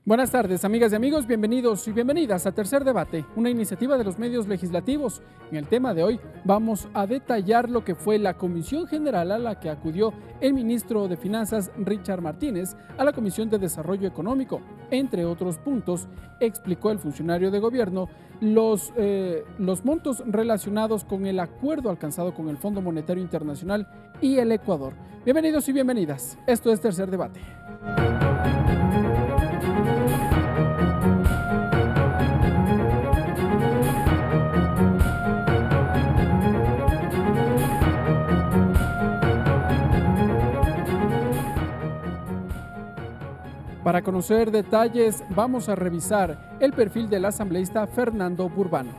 Buenas tardes, amigas y amigos, bienvenidos y bienvenidas a Tercer Debate, una iniciativa de los medios legislativos. En el tema de hoy vamos a detallar lo que fue la Comisión General a la que acudió el ministro de Finanzas, Richard Martínez, a la Comisión de Desarrollo Económico. Entre otros puntos, explicó el funcionario de gobierno los montos relacionados con el acuerdo alcanzado con el Fondo Monetario Internacional y el Ecuador. Bienvenidos y bienvenidas, esto es Tercer Debate. Para conocer detalles, vamos a revisar el perfil del asambleísta Fernando Burbano.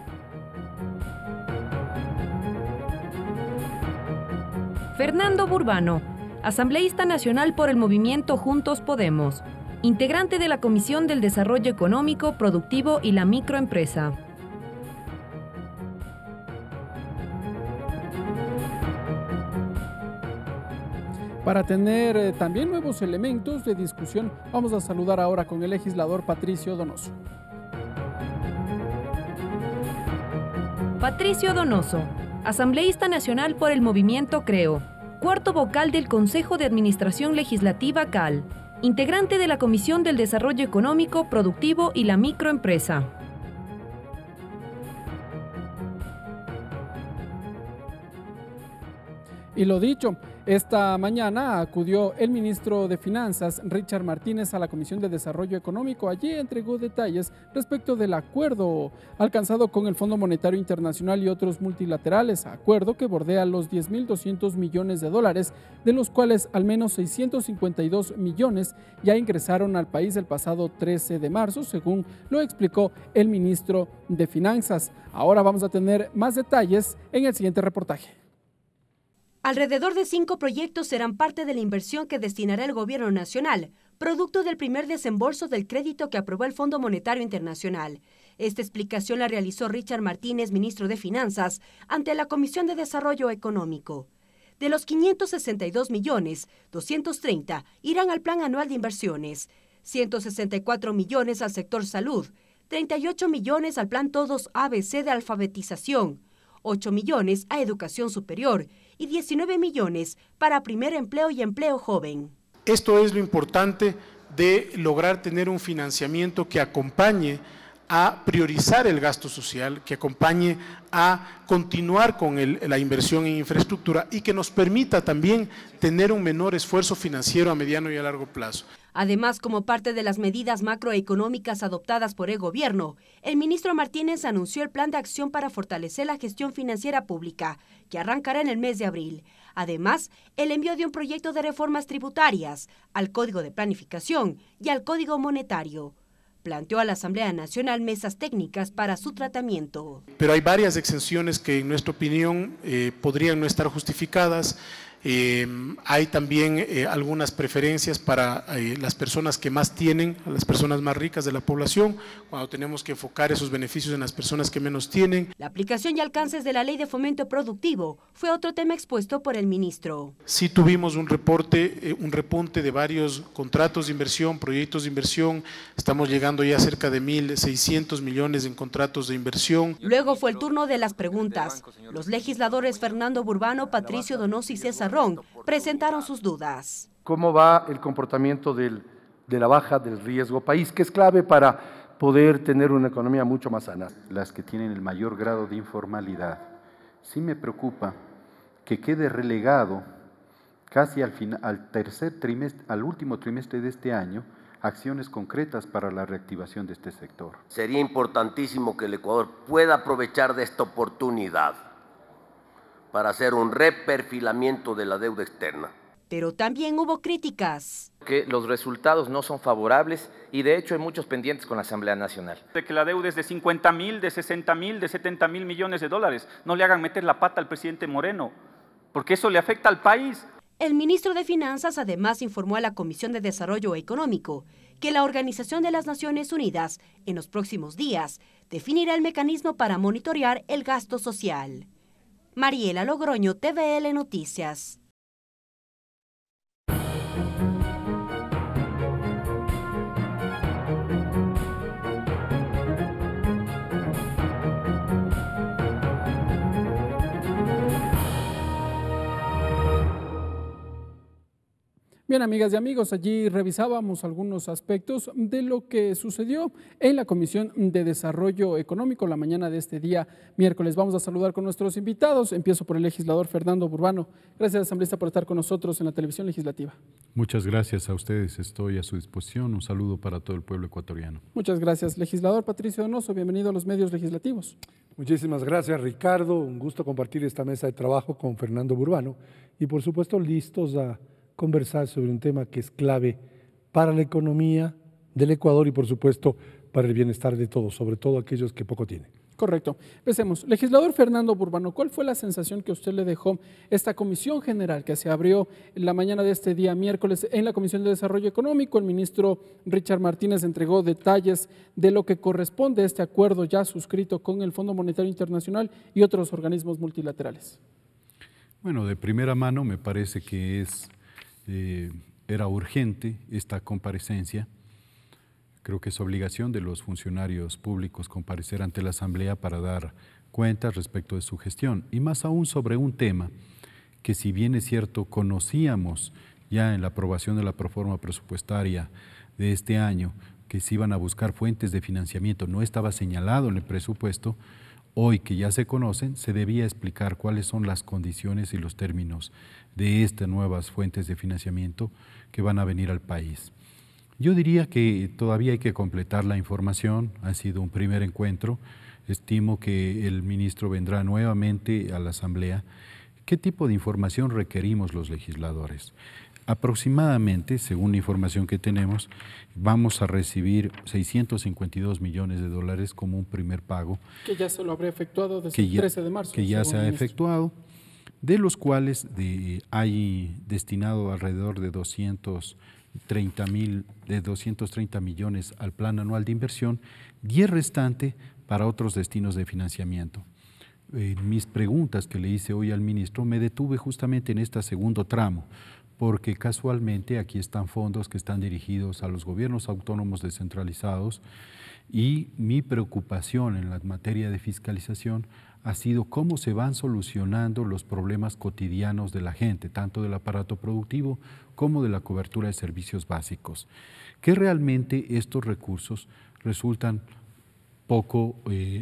Fernando Burbano, asambleísta nacional por el movimiento Juntos Podemos, integrante de la Comisión del Desarrollo Económico, Productivo y la Microempresa. Para tener también nuevos elementos de discusión, vamos a saludar ahora con el legislador Patricio Donoso. Patricio Donoso, asambleísta nacional por el movimiento Creo, cuarto vocal del Consejo de Administración Legislativa CAL, integrante de la Comisión del Desarrollo Económico, Productivo y la Microempresa. Y lo dicho, esta mañana acudió el ministro de Finanzas, Richard Martínez, a la Comisión de Desarrollo Económico. Allí entregó detalles respecto del acuerdo alcanzado con el Fondo Monetario Internacional y otros multilaterales, acuerdo que bordea los 10.200 millones de dólares, de los cuales al menos 652 millones ya ingresaron al país el pasado 13 de marzo, según lo explicó el ministro de Finanzas. Ahora vamos a tener más detalles en el siguiente reportaje. Alrededor de 5 proyectos serán parte de la inversión que destinará el Gobierno Nacional, producto del primer desembolso del crédito que aprobó el Fondo Monetario Internacional. Esta explicación la realizó Richard Martínez, ministro de Finanzas, ante la Comisión de Desarrollo Económico. De los 562 millones, 230 irán al Plan Anual de Inversiones, 164 millones al sector salud, 38 millones al Plan Todos ABC de alfabetización, 8 millones a educación superior y 19 millones para primer empleo y empleo joven. Esto es lo importante de lograr tener un financiamiento que acompañe a priorizar el gasto social, que acompañe a continuar con la inversión en infraestructura y que nos permita también tener un menor esfuerzo financiero a mediano y a largo plazo. Además, como parte de las medidas macroeconómicas adoptadas por el gobierno, el ministro Martínez anunció el Plan de Acción para fortalecer la gestión financiera pública, que arrancará en el mes de abril. Además, el envío de un proyecto de reformas tributarias, al Código de Planificación y al Código Monetario. Planteó a la Asamblea Nacional mesas técnicas para su tratamiento. Pero hay varias exenciones que en nuestra opinión podrían no estar justificadas. Hay también algunas preferencias para las personas que más tienen, a las personas más ricas de la población, cuando tenemos que enfocar esos beneficios en las personas que menos tienen. La aplicación y alcances de la Ley de Fomento Productivo fue otro tema expuesto por el ministro. Sí tuvimos un repunte de varios contratos de inversión, proyectos de inversión. Estamos llegando ya a cerca de 1.600 millones en contratos de inversión. Luego fue el turno de las preguntas. Los legisladores Fernando Burbano, Patricio Donoso y César presentaron sus dudas. ¿Cómo va el comportamiento de la baja del riesgo país, que es clave para poder tener una economía mucho más sana? Las que tienen el mayor grado de informalidad. Sí me preocupa que quede relegado casi al último trimestre de este año, acciones concretas para la reactivación de este sector. Sería importantísimo que el Ecuador pueda aprovechar de esta oportunidad para hacer un reperfilamiento de la deuda externa. Pero también hubo críticas. Que los resultados no son favorables y de hecho hay muchos pendientes con la Asamblea Nacional. De que la deuda es de 50.000, de 60.000, de 70.000 millones de dólares. No le hagan meter la pata al presidente Moreno, porque eso le afecta al país. El ministro de Finanzas además informó a la Comisión de Desarrollo Económico que la Organización de las Naciones Unidas en los próximos días definirá el mecanismo para monitorear el gasto social. Mariela Logroño, TVL Noticias. Bien, amigas y amigos, allí revisábamos algunos aspectos de lo que sucedió en la Comisión de Desarrollo Económico la mañana de este día miércoles. Vamos a saludar con nuestros invitados. Empiezo por el legislador Fernando Burbano. Gracias, asambleísta, por estar con nosotros en la televisión legislativa. Muchas gracias a ustedes, estoy a su disposición. Un saludo para todo el pueblo ecuatoriano. Muchas gracias. Legislador Patricio Donoso, bienvenido a los medios legislativos. Muchísimas gracias, Ricardo. Un gusto compartir esta mesa de trabajo con Fernando Burbano y, por supuesto, listos a conversar sobre un tema que es clave para la economía del Ecuador y, por supuesto, para el bienestar de todos, sobre todo aquellos que poco tienen. Correcto. Empecemos. Legislador Fernando Burbano, ¿cuál fue la sensación que usted le dejó esta comisión general que se abrió en la mañana de este día miércoles en la Comisión de Desarrollo Económico? El ministro Richard Martínez entregó detalles de lo que corresponde a este acuerdo ya suscrito con el Fondo Monetario Internacional y otros organismos multilaterales. Bueno, de primera mano me parece que era urgente esta comparecencia. Creo que es obligación de los funcionarios públicos comparecer ante la Asamblea para dar cuentas respecto de su gestión y más aún sobre un tema que, si bien es cierto, conocíamos ya en la aprobación de la proforma presupuestaria de este año que se iban a buscar fuentes de financiamiento, no estaba señalado en el presupuesto. Hoy que ya se conocen, se debía explicar cuáles son las condiciones y los términos de estas nuevas fuentes de financiamiento que van a venir al país. Yo diría que todavía hay que completar la información, ha sido un primer encuentro, estimo que el ministro vendrá nuevamente a la Asamblea. ¿Qué tipo de información requerimos los legisladores? Aproximadamente, según la información que tenemos, vamos a recibir 652 millones de dólares como un primer pago. Que ya se lo habrá efectuado desde el 13 de marzo. Que ya se ha efectuado, de los cuales hay destinado alrededor de 230 millones al plan anual de inversión y el restante para otros destinos de financiamiento. En mis preguntas que le hice hoy al ministro me detuve justamente en este segundo tramo, porque casualmente aquí están fondos que están dirigidos a los gobiernos autónomos descentralizados y mi preocupación en la materia de fiscalización ha sido cómo se van solucionando los problemas cotidianos de la gente, tanto del aparato productivo como de la cobertura de servicios básicos, que realmente estos recursos resultan poco,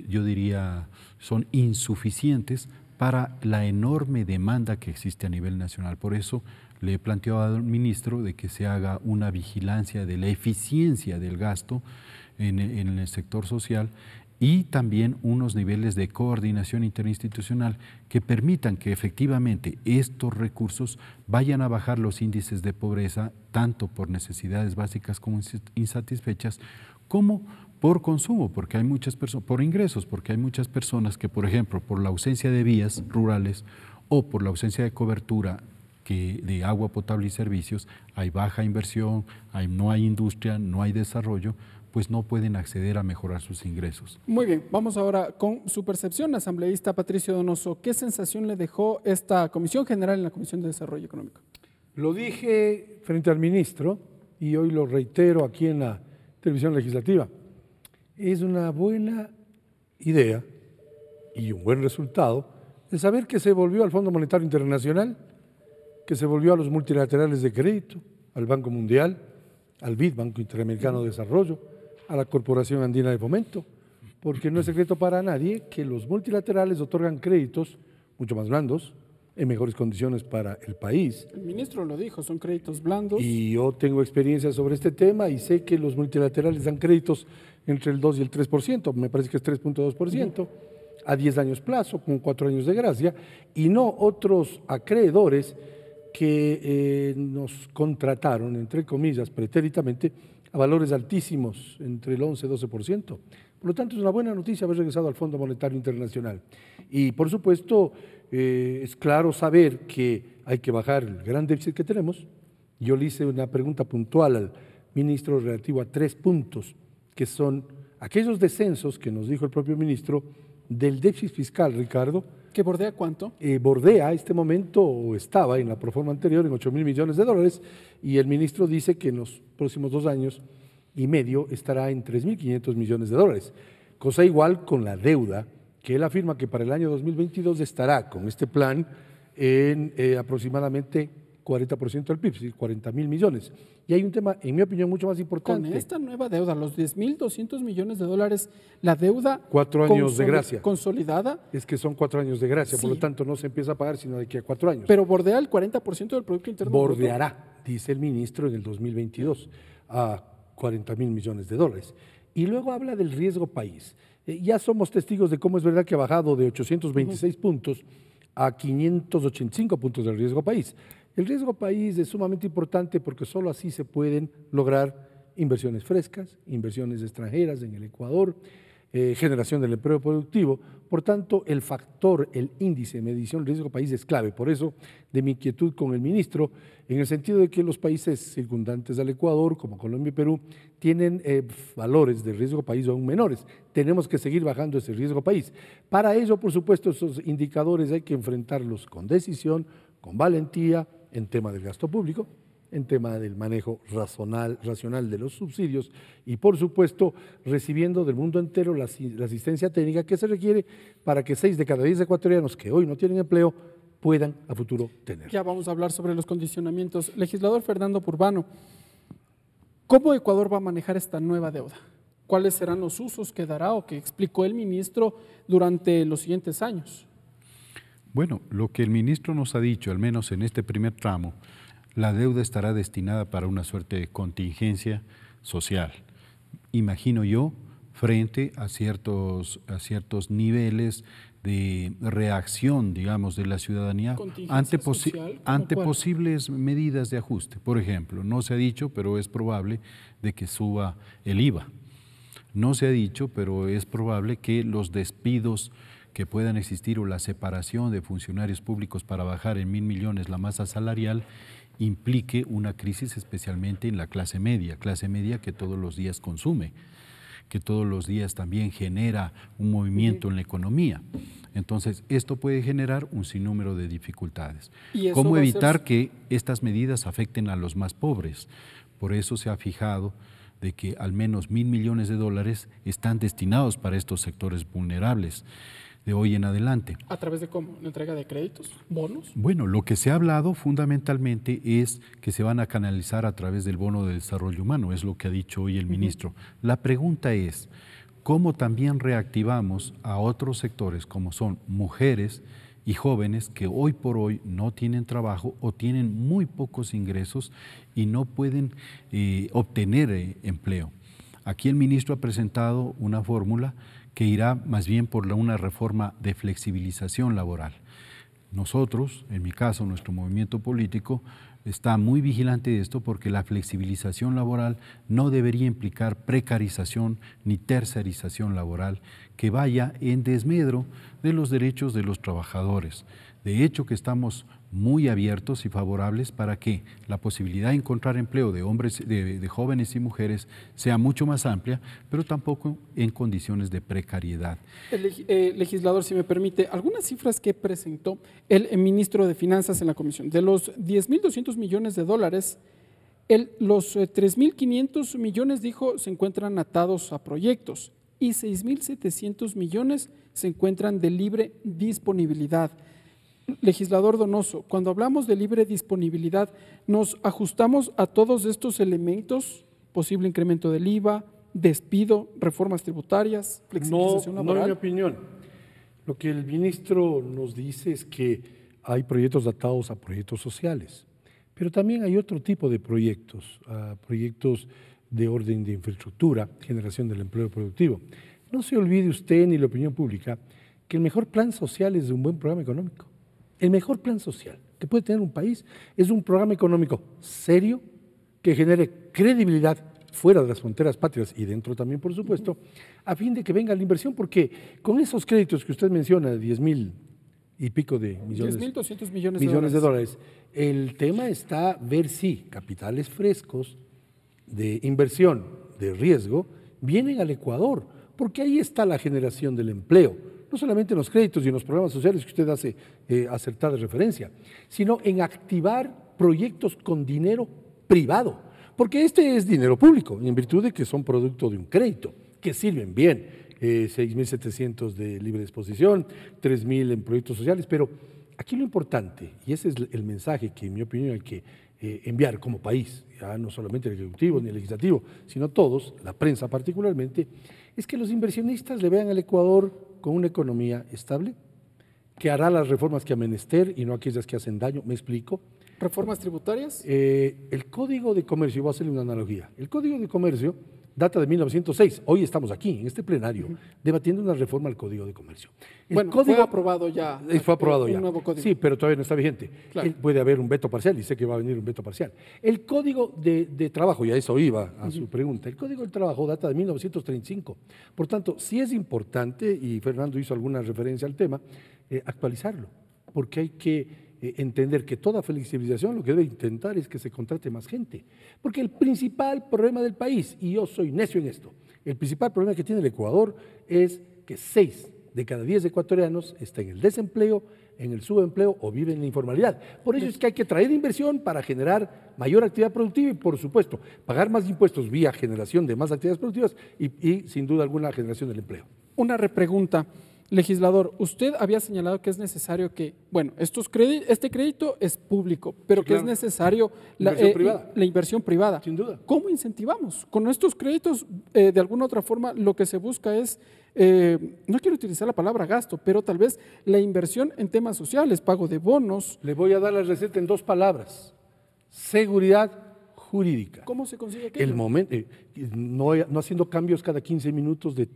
yo diría, son insuficientes para la enorme demanda que existe a nivel nacional. Por eso le he planteado al ministro de que se haga una vigilancia de la eficiencia del gasto en el sector social y también unos niveles de coordinación interinstitucional que permitan que efectivamente estos recursos vayan a bajar los índices de pobreza, tanto por necesidades básicas como insatisfechas, como por consumo, porque hay muchas personas, por ingresos, porque hay muchas personas que, por ejemplo, por la ausencia de vías rurales o por la ausencia de cobertura de agua potable y servicios, hay baja inversión, no hay industria, no hay desarrollo, pues no pueden acceder a mejorar sus ingresos. Muy bien, vamos ahora con su percepción, asambleísta Patricio Donoso. ¿Qué sensación le dejó esta Comisión General en la Comisión de Desarrollo Económico? Lo dije frente al ministro y hoy lo reitero aquí en la televisión legislativa. Es una buena idea y un buen resultado el saber que se volvió al Fondo Monetario Internacional, que se volvió a los multilaterales de crédito, al Banco Mundial, al BID, Banco Interamericano de Desarrollo, a la Corporación Andina de Fomento, porque no es secreto para nadie que los multilaterales otorgan créditos mucho más blandos, en mejores condiciones para el país. El ministro lo dijo, son créditos blandos. Y yo tengo experiencia sobre este tema y sé que los multilaterales dan créditos entre el 2 y el 3%, me parece que es 3.2%, a 10 años plazo, con 4 años de gracia, y no otros acreedores que nos contrataron, entre comillas, pretéritamente, a valores altísimos, entre el 11 y 12%. Por lo tanto, es una buena noticia haber regresado al Fondo Monetario Internacional. Y, por supuesto, es claro saber que hay que bajar el gran déficit que tenemos. Yo le hice una pregunta puntual al ministro relativo a 3 puntos, que son aquellos descensos que nos dijo el propio ministro del déficit fiscal, Ricardo. ¿Que bordea cuánto? Bordea a este momento, o estaba en la proforma anterior, en 8.000 millones de dólares, y el ministro dice que en los próximos 2 años y medio estará en 3.500 millones de dólares. Cosa igual con la deuda, que él afirma que para el año 2022 estará con este plan en aproximadamente 40% del PIB, sí, 40.000 millones. Y hay un tema, en mi opinión, mucho más importante. Con esta nueva deuda, los 10.200 millones de dólares, la deuda 4 años de gracia. Consolidada. Es que son 4 años de gracia, Sí. por lo tanto no se empieza a pagar sino de aquí a 4 años. Pero bordea el 40% del Producto Interno Bruto. Bordeará, dice el ministro, en el 2022 a 40.000 millones de dólares. Y luego habla del riesgo país. Ya somos testigos de cómo es verdad que ha bajado de 826 puntos a 585 puntos del riesgo país. El riesgo país es sumamente importante porque solo así se pueden lograr inversiones frescas, inversiones extranjeras en el Ecuador, generación del empleo productivo. Por tanto, el factor, el índice de medición riesgo país es clave. Por eso, de mi inquietud con el ministro, en el sentido de que los países circundantes al Ecuador, como Colombia y Perú, tienen valores de riesgo país aún menores. Tenemos que seguir bajando ese riesgo país. Para ello, por supuesto, esos indicadores hay que enfrentarlos con decisión, con valentía, en tema del gasto público, en tema del manejo racional de los subsidios y, por supuesto, recibiendo del mundo entero la asistencia técnica que se requiere para que 6 de cada 10 ecuatorianos que hoy no tienen empleo puedan a futuro tener. Ya vamos a hablar sobre los condicionamientos. Legislador Fernando Purbano, ¿cómo Ecuador va a manejar esta nueva deuda? ¿Cuáles serán los usos que dará o que explicó el ministro durante los siguientes años? Bueno, lo que el ministro nos ha dicho, al menos en este primer tramo, la deuda estará destinada para una suerte de contingencia social. Imagino yo, frente a ciertos niveles de reacción, digamos, de la ciudadanía ante posibles medidas de ajuste. Por ejemplo, no se ha dicho, pero es probable de que suba el IVA. No se ha dicho, pero es probable que los despidos que puedan existir o la separación de funcionarios públicos para bajar en 1.000 millones la masa salarial implique una crisis especialmente en la clase media que todos los días consume, que todos los días también genera un movimiento en la economía. Entonces, esto puede generar un sinnúmero de dificultades. ¿Cómo evitar que estas medidas afecten a los más pobres? Por eso se ha fijado de que al menos 1.000 millones de dólares están destinados para estos sectores vulnerables de hoy en adelante. ¿A través de cómo? ¿La entrega de créditos? ¿Bonos? Bueno, lo que se ha hablado fundamentalmente es que se van a canalizar a través del bono de desarrollo humano, es lo que ha dicho hoy el ministro. La pregunta es, ¿cómo también reactivamos a otros sectores como son mujeres y jóvenes que hoy por hoy no tienen trabajo o tienen muy pocos ingresos y no pueden obtener empleo? Aquí el ministro ha presentado una fórmula que irá más bien por una reforma de flexibilización laboral. Nosotros, en mi caso, nuestro movimiento político, está muy vigilante de esto porque la flexibilización laboral no debería implicar precarización ni tercerización laboral que vaya en desmedro de los derechos de los trabajadores. De hecho, que estamos muy abiertos y favorables para que la posibilidad de encontrar empleo de hombres, de jóvenes y mujeres sea mucho más amplia, pero tampoco en condiciones de precariedad. Legislador, si me permite, algunas cifras que presentó el ministro de Finanzas en la comisión. De los 10.200 millones de dólares, los 3.500 millones, dijo, se encuentran atados a proyectos y 6.700 millones se encuentran de libre disponibilidad. Legislador Donoso, cuando hablamos de libre disponibilidad, ¿nos ajustamos a todos estos elementos? Posible incremento del IVA, despido, reformas tributarias, flexibilización laboral. No, en mi opinión. Lo que el ministro nos dice es que hay proyectos atados a proyectos sociales, pero también hay otro tipo de proyectos, proyectos de orden de infraestructura, generación del empleo productivo. No se olvide usted ni la opinión pública que el mejor plan social es un buen programa económico. El mejor plan social que puede tener un país es un programa económico serio que genere credibilidad fuera de las fronteras patrias y dentro también, por supuesto, a fin de que venga la inversión, porque con esos créditos que usted menciona, 10.000 y pico de millones, 10.200 millones de dólares, el tema está ver si capitales frescos de inversión, de riesgo, vienen al Ecuador, porque ahí está la generación del empleo. No solamente en los créditos y en los programas sociales que usted hace acertada referencia, sino en activar proyectos con dinero privado, porque este es dinero público, en virtud de que son producto de un crédito, que sirven bien, 6.700 de libre disposición, 3.000 en proyectos sociales, pero aquí lo importante, y ese es el mensaje que en mi opinión hay que enviar como país, ya no solamente el Ejecutivo ni el Legislativo, sino todos, la prensa particularmente, es que los inversionistas le vean al Ecuador con una economía estable, que hará las reformas que ha menester y no aquellas que hacen daño. ¿Me explico? ¿Reformas tributarias? El Código de Comercio, voy a hacerle una analogía, el Código de Comercio data de 1906, hoy estamos aquí, en este plenario, debatiendo una reforma al Código de Comercio. Bueno, fue aprobado ya. Fue aprobado ya. Un nuevo código. Sí, pero todavía no está vigente. Claro. Puede haber un veto parcial, y sé que va a venir un veto parcial. El Código de Trabajo, y a eso iba a su pregunta, el Código del Trabajo data de 1935. Por tanto, sí es importante, y Fernando hizo alguna referencia al tema, actualizarlo, porque hay que entender que toda flexibilización lo que debe intentar es que se contrate más gente. Porque el principal problema del país, y yo soy necio en esto, el principal problema que tiene el Ecuador es que 6 de cada 10 ecuatorianos está en el desempleo, en el subempleo o viven en la informalidad. Por eso es que hay que traer inversión para generar mayor actividad productiva y, por supuesto, pagar más impuestos vía generación de más actividades productivas y sin duda alguna, generación del empleo. Una repregunta. Legislador, usted había señalado que es necesario que, bueno, este crédito es público, pero que es necesario la inversión privada. Sin duda. ¿Cómo incentivamos? Con estos créditos, de alguna otra forma, lo que se busca es, no quiero utilizar la palabra gasto, pero tal vez la inversión en temas sociales, pago de bonos. Le voy a dar la receta en 2 palabras. Seguridad jurídica. ¿Cómo se consigue aquello? El momento, no haciendo cambios cada 15 minutos de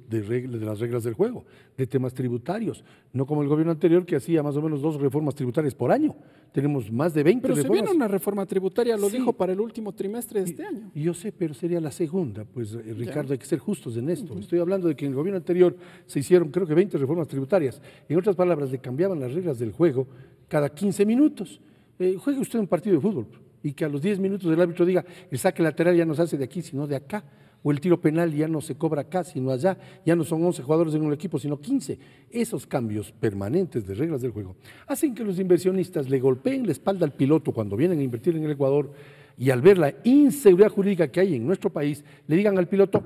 las reglas del juego, de temas tributarios, no como el gobierno anterior que hacía más o menos 2 reformas tributarias por año. Tenemos más de 20 reformas. Pero se viene una reforma tributaria, lo dijo para el último trimestre de este año. Yo sé, pero sería la segunda, pues Ricardo, hay que ser justos en esto. Estoy hablando de que en el gobierno anterior se hicieron creo que 20 reformas tributarias. En otras palabras, le cambiaban las reglas del juego cada 15 minutos. Juegue usted un partido de fútbol y que a los 10 minutos el árbitro diga el saque lateral ya no se hace de aquí sino de acá, o el tiro penal ya no se cobra acá sino allá, ya no son 11 jugadores en un equipo sino 15. Esos cambios permanentes de reglas del juego hacen que los inversionistas le golpeen la espalda al piloto cuando vienen a invertir en el Ecuador y al ver la inseguridad jurídica que hay en nuestro país, le digan al piloto,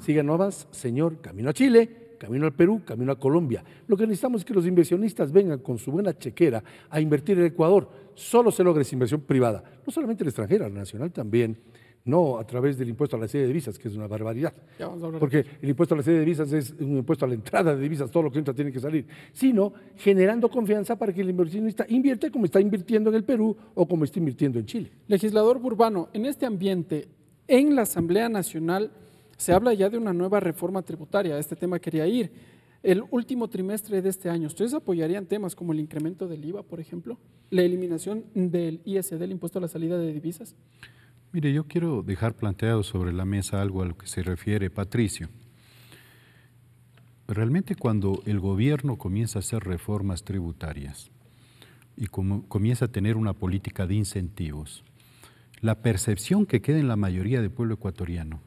siga nomás, señor, camino a Chile, camino al Perú, camino a Colombia. Lo que necesitamos es que los inversionistas vengan con su buena chequera a invertir en el Ecuador. Solo se logra esa inversión privada, no solamente la extranjera, la nacional también, no a través del impuesto a la serie de divisas, que es una barbaridad. Porque el impuesto a la serie de divisas es un impuesto a la entrada de divisas, todo lo que entra tiene que salir, sino generando confianza para que el inversionista invierta como está invirtiendo en el Perú o como está invirtiendo en Chile. Legislador Burbano, en este ambiente, en la Asamblea Nacional, se habla ya de una nueva reforma tributaria, a este tema quería ir. El último trimestre de este año, ¿ustedes apoyarían temas como el incremento del IVA, por ejemplo? ¿La eliminación del ISD, el impuesto a la salida de divisas? Mire, yo quiero dejar planteado sobre la mesa algo a lo que se refiere Patricio. Realmente cuando el gobierno comienza a hacer reformas tributarias y comienza a tener una política de incentivos, la percepción que queda en la mayoría del pueblo ecuatoriano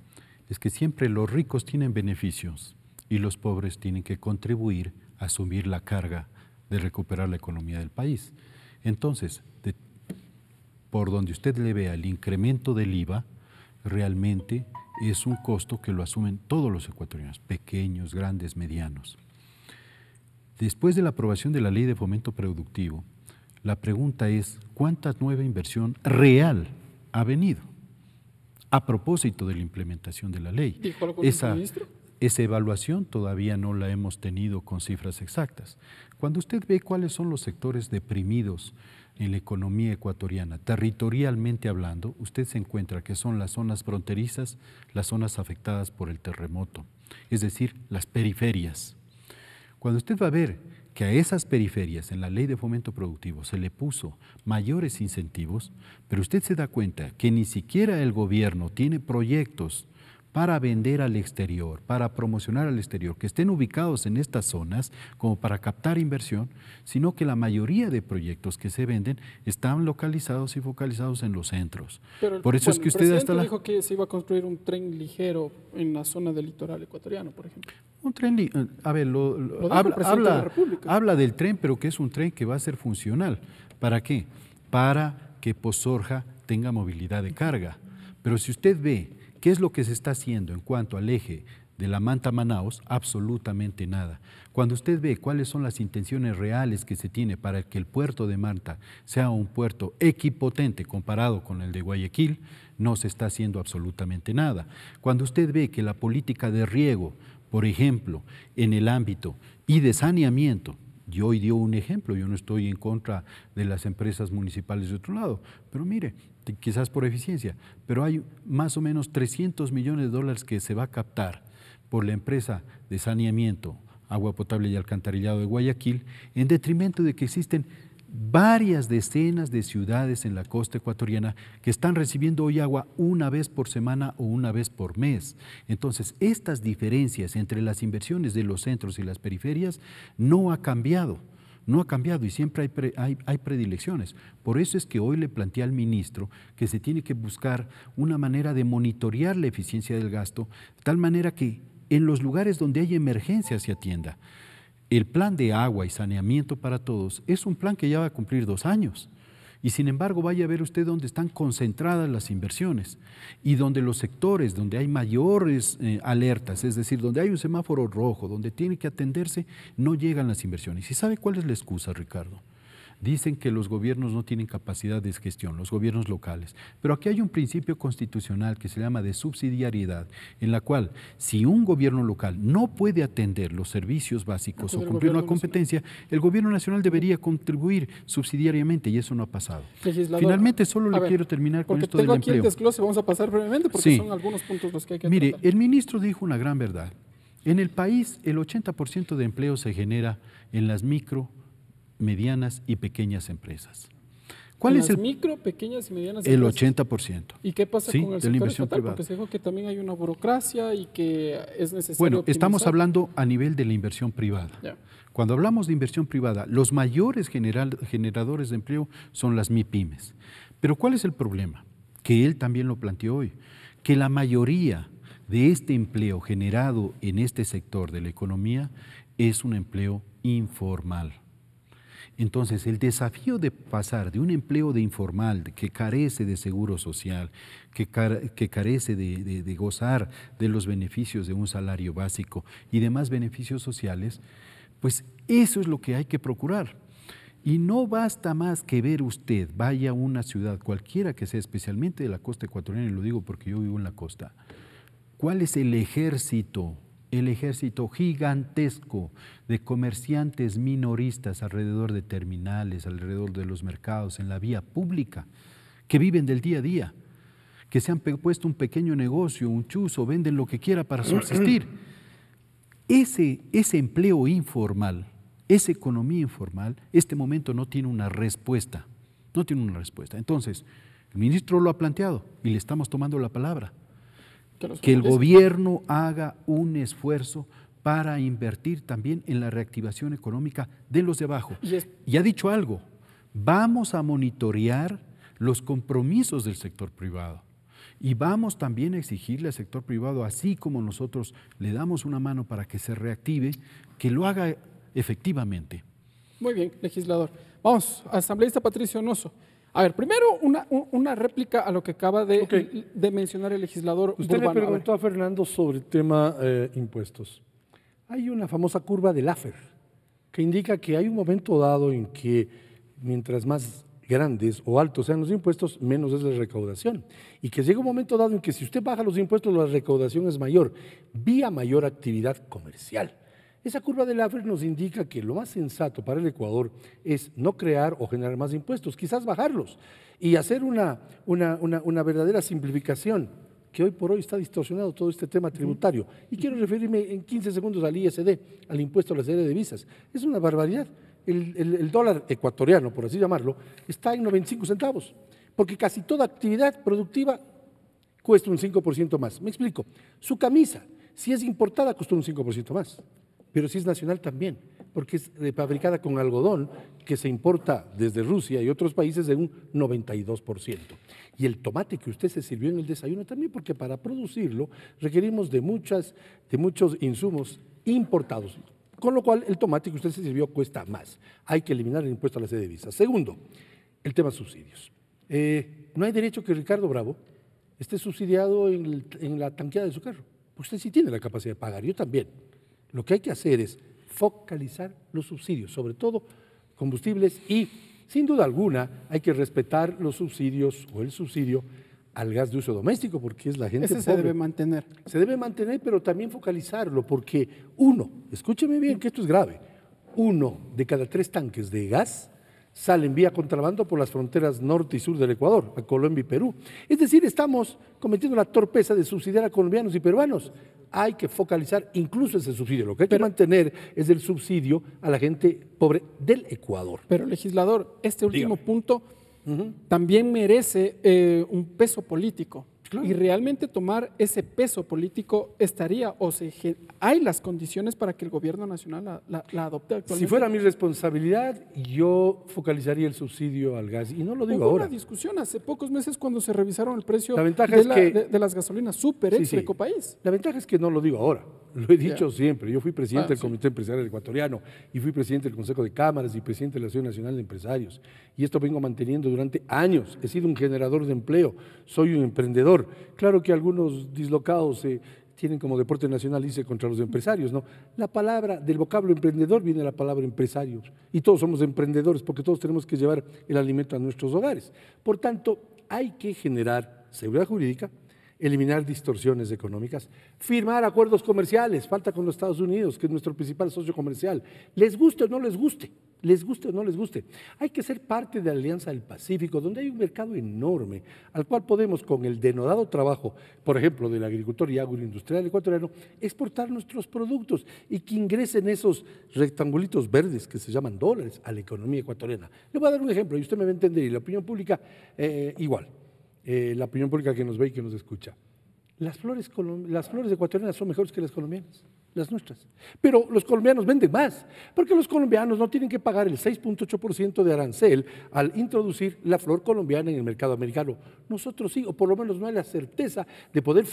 es que siempre los ricos tienen beneficios y los pobres tienen que contribuir a asumir la carga de recuperar la economía del país. Entonces, por donde usted le vea el incremento del IVA, realmente es un costo que lo asumen todos los ecuatorianos, pequeños, grandes, medianos. Después de la aprobación de la Ley de Fomento Productivo, la pregunta es, ¿cuánta nueva inversión real ha venido? A propósito de la implementación de la ley. Esa evaluación todavía no la hemos tenido con cifras exactas. Cuando usted ve cuáles son los sectores deprimidos en la economía ecuatoriana, territorialmente hablando, usted se encuentra que son las zonas fronterizas, las zonas afectadas por el terremoto, es decir, las periferias. Cuando usted va a ver que a esas periferias en la Ley de Fomento Productivo se le puso mayores incentivos, pero usted se da cuenta que ni siquiera el gobierno tiene proyectos para vender al exterior, para promocionar al exterior, que estén ubicados en estas zonas como para captar inversión, sino que la mayoría de proyectos que se venden están localizados y focalizados en los centros. Pero, por eso es que usted hasta dijo que se iba a construir un tren ligero en la zona del litoral ecuatoriano, por ejemplo. Un tren, a ver, habla del tren, pero que es un tren que va a ser funcional. ¿Para qué? Para que Pozorja tenga movilidad de carga. Pero si usted ve qué es lo que se está haciendo en cuanto al eje de la Manta Manaos, absolutamente nada. Cuando usted ve cuáles son las intenciones reales que se tiene para que el puerto de Manta sea un puerto equipotente comparado con el de Guayaquil, no se está haciendo absolutamente nada. Cuando usted ve que la política de riego, por ejemplo, en el ámbito y de saneamiento, yo hoy dio un ejemplo, yo no estoy en contra de las empresas municipales de otro lado, pero mire, quizás por eficiencia, pero hay más o menos 300 millones de dólares que se va a captar por la empresa de saneamiento, agua potable y alcantarillado de Guayaquil, en detrimento de que existen varias decenas de ciudades en la costa ecuatoriana que están recibiendo hoy agua una vez por semana o una vez por mes. Entonces, estas diferencias entre las inversiones de los centros y las periferias no ha cambiado y siempre hay predilecciones. Por eso es que hoy le planteé al ministro que se tiene que buscar una manera de monitorear la eficiencia del gasto, de tal manera que en los lugares donde hay emergencia se atienda. El plan de agua y saneamiento para todos es un plan que ya va a cumplir 2 años y sin embargo vaya a ver usted dónde están concentradas las inversiones y donde los sectores, donde hay mayores alertas, es decir, donde hay un semáforo rojo, donde tiene que atenderse, no llegan las inversiones. ¿Y sabe cuál es la excusa, Ricardo? Dicen que los gobiernos no tienen capacidad de gestión, los gobiernos locales. Pero aquí hay un principio constitucional que se llama de subsidiariedad, en la cual si un gobierno local no puede atender los servicios básicos o cumplir una competencia, el gobierno nacional debería contribuir subsidiariamente y eso no ha pasado. Finalmente, solo le quiero terminar con esto del empleo. Tengo aquí el desglose, vamos a pasar brevemente porque son algunos puntos los que hay que tratar. Mire, el ministro dijo una gran verdad. En el país, el 80% de empleo se genera en las micro, medianas y pequeñas empresas. ¿Cuál es el micro, pequeñas y medianas empresas? El 80%. ¿Y qué pasa con el sector estatal? Porque se dijo que también hay una burocracia y que es necesario Bueno, optimizar. Estamos hablando a nivel de la inversión privada. Ya. Cuando hablamos de inversión privada, los mayores generadores de empleo son las MIPYMES. Pero ¿cuál es el problema? Que él también lo planteó hoy, que la mayoría de este empleo generado en este sector de la economía es un empleo informal. Entonces, el desafío de pasar de un empleo de informal, que carece de seguro social, que carece de gozar de los beneficios de un salario básico y demás beneficios sociales, pues eso es lo que hay que procurar. Y no basta más que ver usted, vaya a una ciudad, cualquiera que sea, especialmente de la costa ecuatoriana, y lo digo porque yo vivo en la costa, ¿cuál es el ejército gigantesco de comerciantes minoristas alrededor de terminales, alrededor de los mercados, en la vía pública, que viven del día a día, que se han puesto un pequeño negocio, un chuzo, venden lo que quiera para subsistir? Ese empleo informal, esa economía informal, este momento no tiene una respuesta, Entonces, el ministro lo ha planteado y le estamos tomando la palabra. Que el gobierno haga un esfuerzo para invertir también en la reactivación económica de los de abajo. Y ha dicho algo, vamos a monitorear los compromisos del sector privado y vamos también a exigirle al sector privado, así como nosotros le damos una mano para que se reactive, que lo haga efectivamente. Muy bien, legislador. Vamos, asambleísta Patricio Nosso. A ver, primero una réplica a lo que acaba de mencionar el legislador Usted Urbano. le preguntó a Fernando sobre el tema impuestos. Hay una famosa curva de Laffer que indica que hay un momento dado en que mientras más grandes o altos sean los impuestos, menos es la recaudación. Y que llega un momento dado en que si usted baja los impuestos, la recaudación es mayor, vía mayor actividad comercial. Esa curva de Laffer nos indica que lo más sensato para el Ecuador es no crear o generar más impuestos, quizás bajarlos y hacer una verdadera simplificación, que hoy por hoy está distorsionado todo este tema tributario. Y quiero referirme en 15 segundos al ISD, al impuesto a la serie de divisas. Es una barbaridad. El dólar ecuatoriano, por así llamarlo, está en 95 centavos, porque casi toda actividad productiva cuesta un 5% más. Me explico. Su camisa, si es importada, costó un 5% más. Pero si es nacional también, porque es fabricada con algodón que se importa desde Rusia y otros países de un 92%. Y el tomate que usted se sirvió en el desayuno también, porque para producirlo requerimos de muchos insumos importados, con lo cual el tomate que usted se sirvió cuesta más. Hay que eliminar el impuesto a la serie de divisas. Segundo, el tema subsidios. No hay derecho que Ricardo Bravo esté subsidiado en la tanqueada de su carro. Usted sí tiene la capacidad de pagar, yo también. Lo que hay que hacer es focalizar los subsidios, sobre todo combustibles, y sin duda alguna hay que respetar los subsidios o el subsidio al gas de uso doméstico, porque es la gente Ese pobre. se debe mantener. Se debe mantener, pero también focalizarlo, porque uno, escúcheme bien que esto es grave, 1 de cada 3 tanques de gas salen vía contrabando por las fronteras norte y sur del Ecuador, a Colombia y Perú. Es decir, estamos cometiendo la torpeza de subsidiar a colombianos y peruanos. Hay que focalizar incluso ese subsidio. Lo que hay que mantener es el subsidio a la gente pobre del Ecuador. Pero, legislador, este último punto también merece un peso político. Claro. Y realmente tomar ese peso político hay las condiciones para que el gobierno nacional la adopte actualmente. Si fuera mi responsabilidad, yo focalizaría el subsidio al gas, y no lo digo ahora. Hubo una discusión hace pocos meses cuando se revisaron el precio de las gasolinas super de Ecopaís. La ventaja es que no lo digo ahora, lo he dicho siempre. Yo fui presidente del Comité Empresarial Ecuatoriano y fui presidente del Consejo de Cámaras y presidente de la Asociación Nacional de Empresarios. Y esto vengo manteniendo durante años. He sido un generador de empleo, soy un emprendedor. Claro que algunos dislocados tienen como deporte nacional irse contra los empresarios, ¿no? La palabra del vocablo emprendedor viene de la palabra empresario, y todos somos emprendedores porque todos tenemos que llevar el alimento a nuestros hogares. Por tanto, hay que generar seguridad jurídica, eliminar distorsiones económicas, firmar acuerdos comerciales, falta con los Estados Unidos, que es nuestro principal socio comercial, les guste o no les guste, hay que ser parte de la Alianza del Pacífico, donde hay un mercado enorme, al cual podemos, con el denodado trabajo, por ejemplo, del agricultor y agroindustrial ecuatoriano, exportar nuestros productos y que ingresen esos rectangulitos verdes que se llaman dólares a la economía ecuatoriana. Le voy a dar un ejemplo y usted me va a entender, y la opinión pública igual. La opinión pública que nos ve y que nos escucha. Las flores ecuatorianas son mejores que las colombianas, las nuestras. Pero los colombianos venden más, porque los colombianos no tienen que pagar el 6.8% de arancel al introducir la flor colombiana en el mercado americano. Nosotros sí, o por lo menos no hay la certeza de poder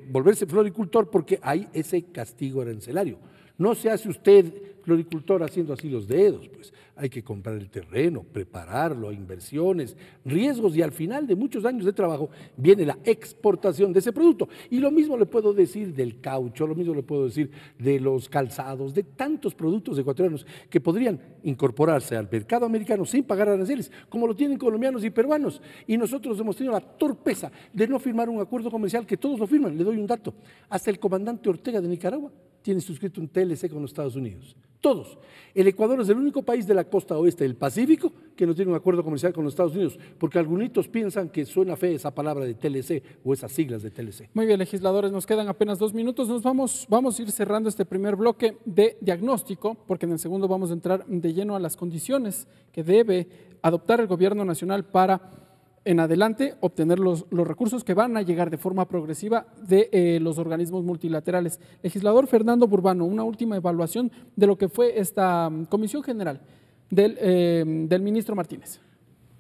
volverse floricultor porque hay ese castigo arancelario. No se hace usted floricultor haciendo así los dedos, pues hay que comprar el terreno, prepararlo, inversiones, riesgos, y al final de muchos años de trabajo viene la exportación de ese producto. Y lo mismo le puedo decir del caucho, lo mismo le puedo decir de los calzados, de tantos productos ecuatorianos que podrían incorporarse al mercado americano sin pagar aranceles, como lo tienen colombianos y peruanos. Y nosotros hemos tenido la torpeza de no firmar un acuerdo comercial que todos lo firman. Le doy un dato, hasta el comandante Ortega de Nicaragua tiene suscrito un TLC con los Estados Unidos. Todos. El Ecuador es el único país de la costa oeste del Pacífico que no tiene un acuerdo comercial con los Estados Unidos, porque algunos piensan que suena fea esa palabra de TLC o esas siglas de TLC. Muy bien, legisladores, nos quedan apenas 2 minutos. Vamos a ir cerrando este primer bloque de diagnóstico, porque en el segundo vamos a entrar de lleno a las condiciones que debe adoptar el gobierno nacional para en adelante obtener los recursos que van a llegar de forma progresiva de los organismos multilaterales. Legislador Fernando Burbano, una última evaluación de lo que fue esta comisión general del ministro Martínez.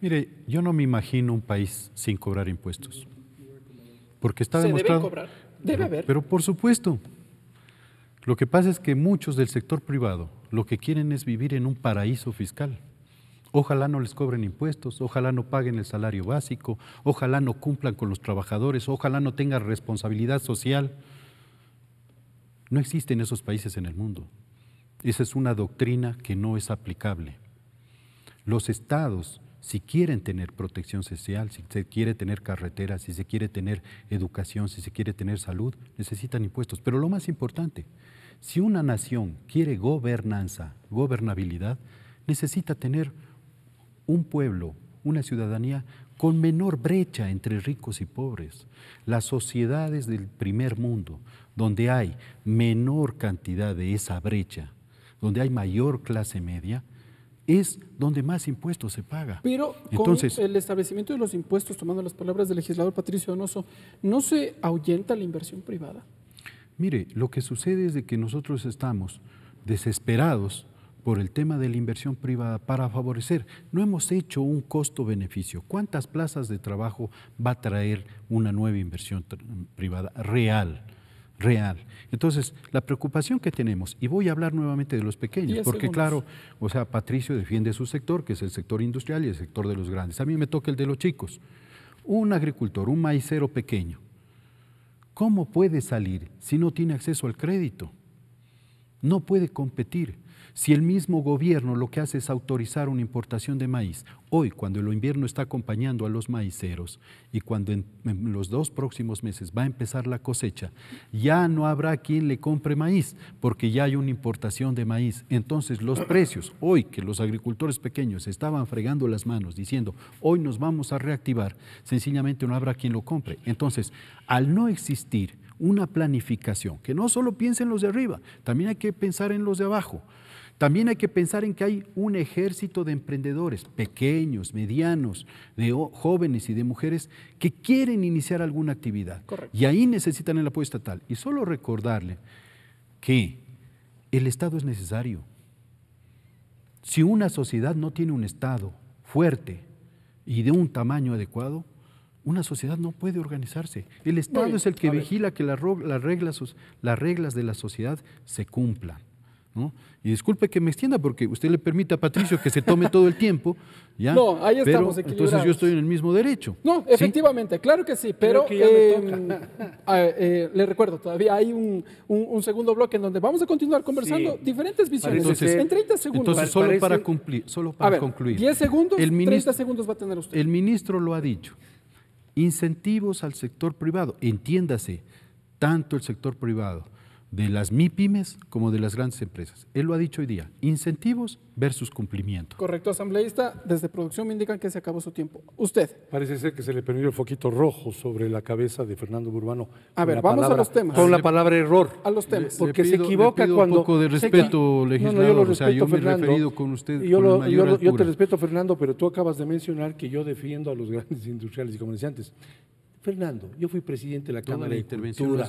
Mire, yo no me imagino un país sin cobrar impuestos, porque está demostrado. Debe cobrar, debe haber. Pero por supuesto, lo que pasa es que muchos del sector privado lo que quieren es vivir en un paraíso fiscal. Ojalá no les cobren impuestos, ojalá no paguen el salario básico, ojalá no cumplan con los trabajadores, ojalá no tengan responsabilidad social. No existen esos países en el mundo. Esa es una doctrina que no es aplicable. Los estados, si quieren tener protección social, si se quiere tener carreteras, si se quiere tener educación, si se quiere tener salud, necesitan impuestos. Pero lo más importante, si una nación quiere gobernabilidad, necesita tener un pueblo, una ciudadanía con menor brecha entre ricos y pobres. Las sociedades del primer mundo, donde hay menor cantidad de esa brecha, donde hay mayor clase media, es donde más impuestos se paga. Pero entonces, con el establecimiento de los impuestos, tomando las palabras del legislador Patricio Donoso, ¿no se ahuyenta la inversión privada? Mire, lo que sucede es de que nosotros estamos desesperados por el tema de la inversión privada para favorecer. No hemos hecho un costo-beneficio. ¿Cuántas plazas de trabajo va a traer una nueva inversión privada real? Entonces, la preocupación que tenemos, y voy a hablar nuevamente de los pequeños, porque claro, o sea, Patricio defiende su sector, que es el sector industrial y el sector de los grandes. A mí me toca el de los chicos. Un agricultor, un maicero pequeño, ¿Cómo puede salir si no tiene acceso al crédito? No puede competir. Si el mismo gobierno lo que hace es autorizar una importación de maíz, hoy cuando el invierno está acompañando a los maiceros y cuando en los 2 próximos meses va a empezar la cosecha, ya no habrá quien le compre maíz porque ya hay una importación de maíz. Entonces los precios, hoy que los agricultores pequeños estaban fregando las manos diciendo hoy nos vamos a reactivar, sencillamente no habrá quien lo compre. Entonces, al no existir una planificación, que no solo piensen los de arriba, también hay que pensar en los de abajo. También hay que pensar en que hay un ejército de emprendedores pequeños, medianos, de jóvenes y de mujeres que quieren iniciar alguna actividad. Correcto. Y ahí necesitan el apoyo estatal. Y solo recordarle que el Estado es necesario. Si una sociedad no tiene un Estado fuerte y de un tamaño adecuado, una sociedad no puede organizarse. El Estado es el que vigila que las reglas de la sociedad se cumplan, ¿no? Y disculpe que me extienda porque usted le permite a Patricio que se tome todo el tiempo, ¿ya? No, ahí estamos pero, equilibrados. entonces yo estoy en el mismo derecho. No, efectivamente, ¿sí? Claro que sí, pero le recuerdo, todavía hay un segundo bloque en donde vamos a continuar conversando diferentes visiones. Entonces, en 30 segundos. Entonces, solo para concluir. 10 segundos, 30 segundos va a tener usted. El ministro lo ha dicho. Incentivos al sector privado, entiéndase, tanto el sector privado de las MIPYMES como de las grandes empresas. Él lo ha dicho hoy día, incentivos versus cumplimiento. Correcto, asambleísta, desde producción me indican que se acabó su tiempo. Usted. Parece ser que se le prendió el foquito rojo sobre la cabeza de Fernando Burbano. A ver, vamos a los temas. Con la palabra error. A los temas. Porque se equivoca cuando... un poco de respeto, legislador. Yo lo respeto, yo me he Fernando, referido con usted yo con mayor altura. Yo te respeto, Fernando, pero tú acabas de mencionar que yo defiendo a los grandes industriales y comerciantes. Fernando, yo fui presidente de la Cámara de Cultura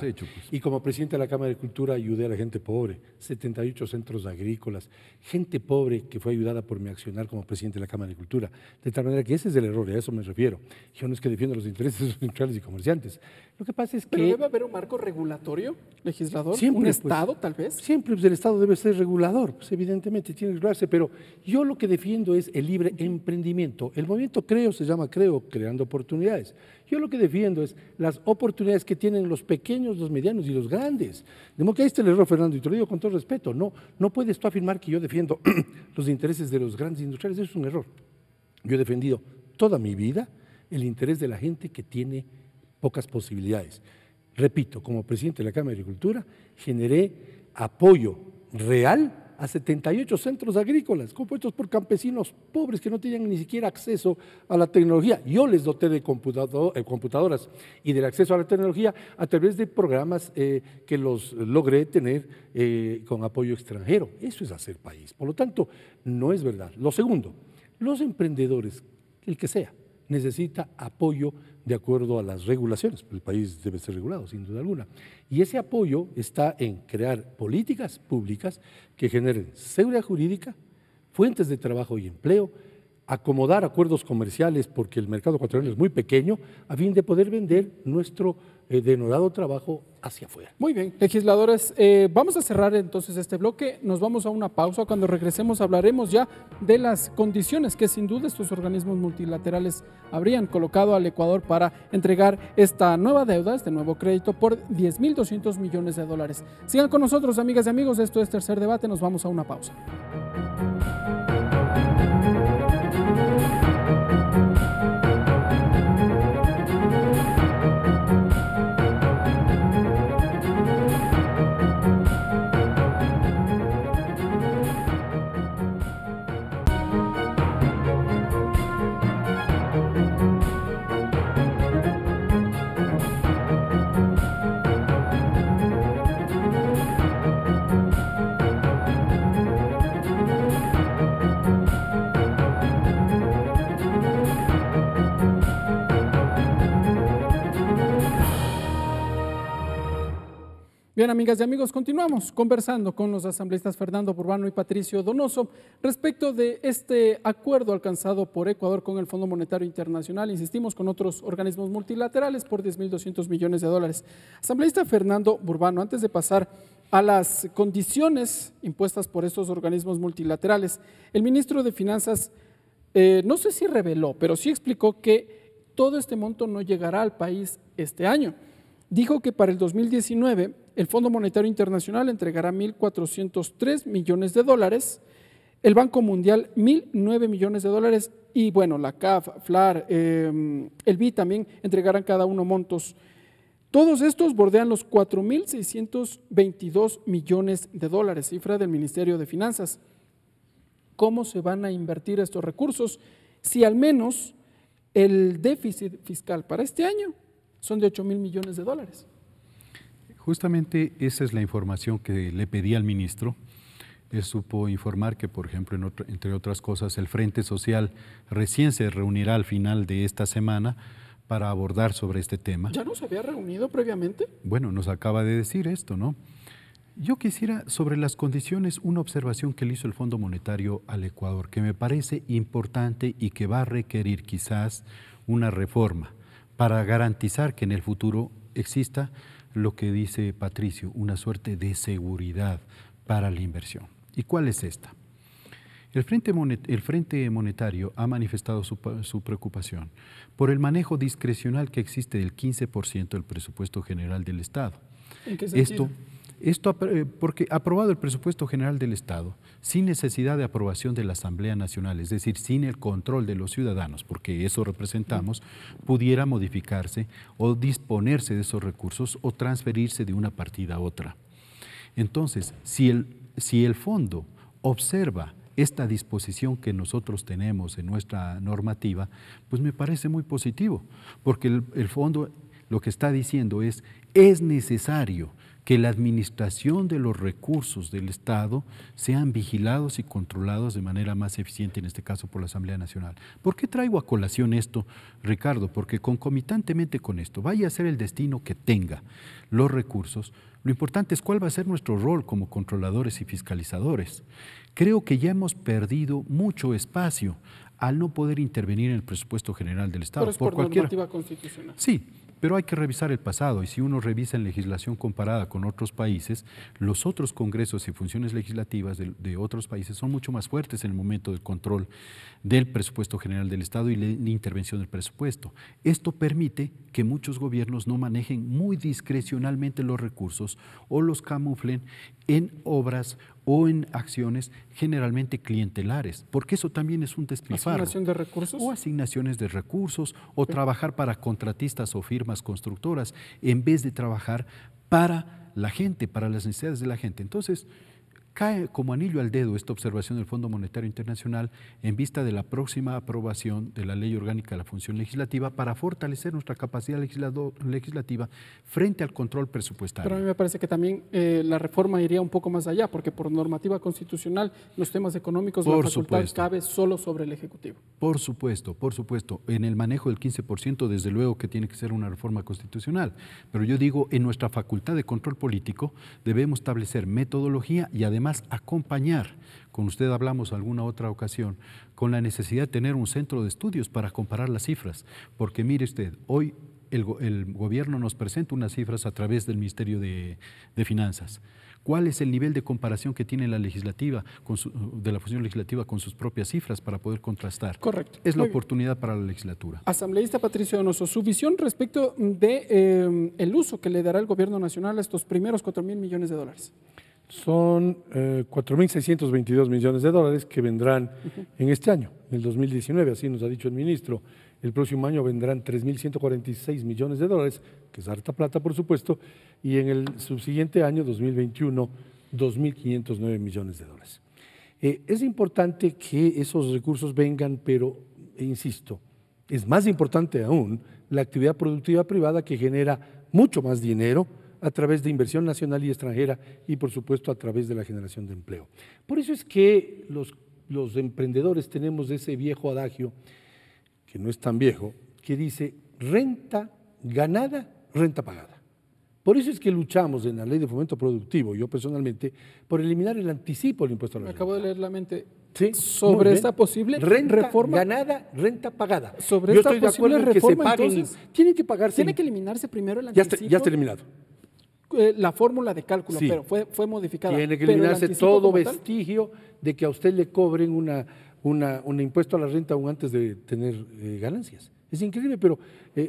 y como presidente de la Cámara de Cultura ayudé a la gente pobre, 78 centros agrícolas, gente pobre que fue ayudada por mi accionar como presidente de la Cámara de Cultura. De tal manera que ese es el error, y a eso me refiero. Yo no es que defienda los intereses de los industriales y comerciantes. Lo que pasa es que... ¿Pero debe haber un marco regulatorio, legislador? Siempre, ¿Un Estado, tal vez? Siempre, pues el Estado debe ser regulador, pues evidentemente tiene que regularse, pero yo lo que defiendo es el libre emprendimiento. El movimiento CREO se llama CREO, creando oportunidades. Yo lo que defiendo es las oportunidades que tienen los pequeños, los medianos y los grandes. De modo que ahí está el error, Fernando, y te lo digo con todo respeto. No puedes tú afirmar que yo defiendo los intereses de los grandes industriales, eso es un error. Yo he defendido toda mi vida el interés de la gente que tiene pocas posibilidades. Repito, como presidente de la Cámara de Agricultura, generé apoyo real a 78 centros agrícolas compuestos por campesinos pobres que no tenían ni siquiera acceso a la tecnología. Yo les doté de computadoras y del acceso a la tecnología a través de programas que los logré tener con apoyo extranjero. Eso es hacer país. Por lo tanto, no es verdad. Lo segundo, los emprendedores, el que sea, necesita apoyo de acuerdo a las regulaciones. El país debe ser regulado, sin duda alguna. Y ese apoyo está en crear políticas públicas que generen seguridad jurídica, fuentes de trabajo y empleo, acomodar acuerdos comerciales porque el mercado ecuatoriano es muy pequeño, a fin de poder vender nuestro denodado trabajo hacia afuera. Muy bien, legisladores, vamos a cerrar entonces este bloque, nos vamos a una pausa, cuando regresemos hablaremos ya de las condiciones que sin duda estos organismos multilaterales habrían colocado al Ecuador para entregar esta nueva deuda, este nuevo crédito por 10.200 millones de dólares. Sigan con nosotros, amigas y amigos, esto es Tercer Debate, nos vamos a una pausa. Bien, amigas y amigos, continuamos conversando con los asambleístas Fernando Burbano y Patricio Donoso respecto de este acuerdo alcanzado por Ecuador con el Fondo Monetario Internacional, insistimos, con otros organismos multilaterales por 10.200 millones de dólares. Asambleísta Fernando Burbano, antes de pasar a las condiciones impuestas por estos organismos multilaterales, el ministro de Finanzas, no sé si reveló, pero sí explicó que todo este monto no llegará al país este año. dijo que para el 2019 el Fondo Monetario Internacional entregará 1.403 millones de dólares, el Banco Mundial 1.009 millones de dólares y bueno, la CAF, FLAR, el BID también entregarán cada uno montos. Todos estos bordean los 4.622 millones de dólares, cifra del Ministerio de Finanzas. ¿Cómo se van a invertir estos recursos si al menos el déficit fiscal para este año son de 8.000 millones de dólares? Justamente esa es la información que le pedí al ministro. Él supo informar que, por ejemplo, entre otras cosas, el Frente Social recién se reunirá al final de esta semana para abordar sobre este tema. ¿Ya no se había reunido previamente? Bueno, nos acaba de decir esto, ¿no? Yo quisiera, sobre las condiciones, una observación que le hizo el Fondo Monetario al Ecuador, que me parece importante y que va a requerir quizás una reforma para garantizar que en el futuro exista lo que dice Patricio, una suerte de seguridad para la inversión. ¿Y cuál es esta? El Frente Monetario ha manifestado su preocupación por el manejo discrecional que existe del 15% del presupuesto general del Estado. ¿En qué sentido? Esto porque aprobado el presupuesto general del Estado, sin necesidad de aprobación de la Asamblea Nacional, es decir, sin el control de los ciudadanos, porque eso representamos, pudiera modificarse o disponerse de esos recursos o transferirse de una partida a otra. Entonces, si el fondo observa esta disposición que nosotros tenemos en nuestra normativa, pues me parece muy positivo, porque el fondo lo que está diciendo es necesario que la administración de los recursos del Estado sean vigilados y controlados de manera más eficiente, en este caso por la Asamblea Nacional. ¿Por qué traigo a colación esto, Ricardo? Porque concomitantemente con esto, vaya a ser el destino que tenga los recursos, lo importante es cuál va a ser nuestro rol como controladores y fiscalizadores. Creo que ya hemos perdido mucho espacio al no poder intervenir en el presupuesto general del Estado. Pero es por normativa constitucional. Sí, pero hay que revisar el pasado y si uno revisa en legislación comparada con otros países, los otros congresos y funciones legislativas de otros países son mucho más fuertes en el momento del control del presupuesto general del Estado y la intervención del presupuesto. Esto permite que muchos gobiernos no manejen muy discrecionalmente los recursos o los camuflen en obras o en acciones generalmente clientelares, porque eso también es un despilfarro. ¿Asignación de recursos? O asignaciones de recursos, o trabajar para contratistas o firmas constructoras, en vez de trabajar para la gente, para las necesidades de la gente. Entonces, cae como anillo al dedo esta observación del Fondo Monetario Internacional en vista de la próxima aprobación de la Ley Orgánica de la Función Legislativa para fortalecer nuestra capacidad legislativa frente al control presupuestario. Pero a mí me parece que también la reforma iría un poco más allá, porque por normativa constitucional los temas económicos la facultad cabe solo sobre el Ejecutivo. Por supuesto. En el manejo del 15%, desde luego que tiene que ser una reforma constitucional. Pero yo digo, en nuestra facultad de control político debemos establecer metodología y además acompañar, con usted hablamos alguna otra ocasión, con la necesidad de tener un centro de estudios para comparar las cifras, porque mire usted, hoy el gobierno nos presenta unas cifras a través del Ministerio de Finanzas. ¿Cuál es el nivel de comparación que tiene la legislativa de la función legislativa con sus propias cifras para poder contrastar? Correcto. Es la oportunidad para la legislatura. Asambleísta Patricio Donoso, su visión respecto de el uso que le dará el gobierno nacional a estos primeros 4.000 millones de dólares. Son 4.622 millones de dólares que vendrán en este año, en el 2019, así nos ha dicho el ministro. El próximo año vendrán 3.146 millones de dólares, que es harta plata, por supuesto, y en el subsiguiente año, 2021, 2.509 millones de dólares. Es importante que esos recursos vengan, pero, insisto, es más importante aún la actividad productiva privada que genera mucho más dinero a través de inversión nacional y extranjera y, por supuesto, a través de la generación de empleo. Por eso es que los emprendedores tenemos ese viejo adagio, que no es tan viejo, que dice renta ganada, renta pagada. Por eso es que luchamos en la Ley de Fomento Productivo, yo personalmente, por eliminar el anticipo del impuesto a la renta. Me acabo de leer la mente. Sí, sobre esta posible reforma ganada, renta pagada. Sobre yo esta estoy de acuerdo en que se paguen. Entonces, tienen que pagarse. Tiene que eliminarse primero el anticipo. Ya está eliminado. La fórmula de cálculo, sí, pero fue modificada. Tiene que eliminarse todo vestigio de que a usted le cobren un impuesto a la renta aún antes de tener ganancias. Es increíble, pero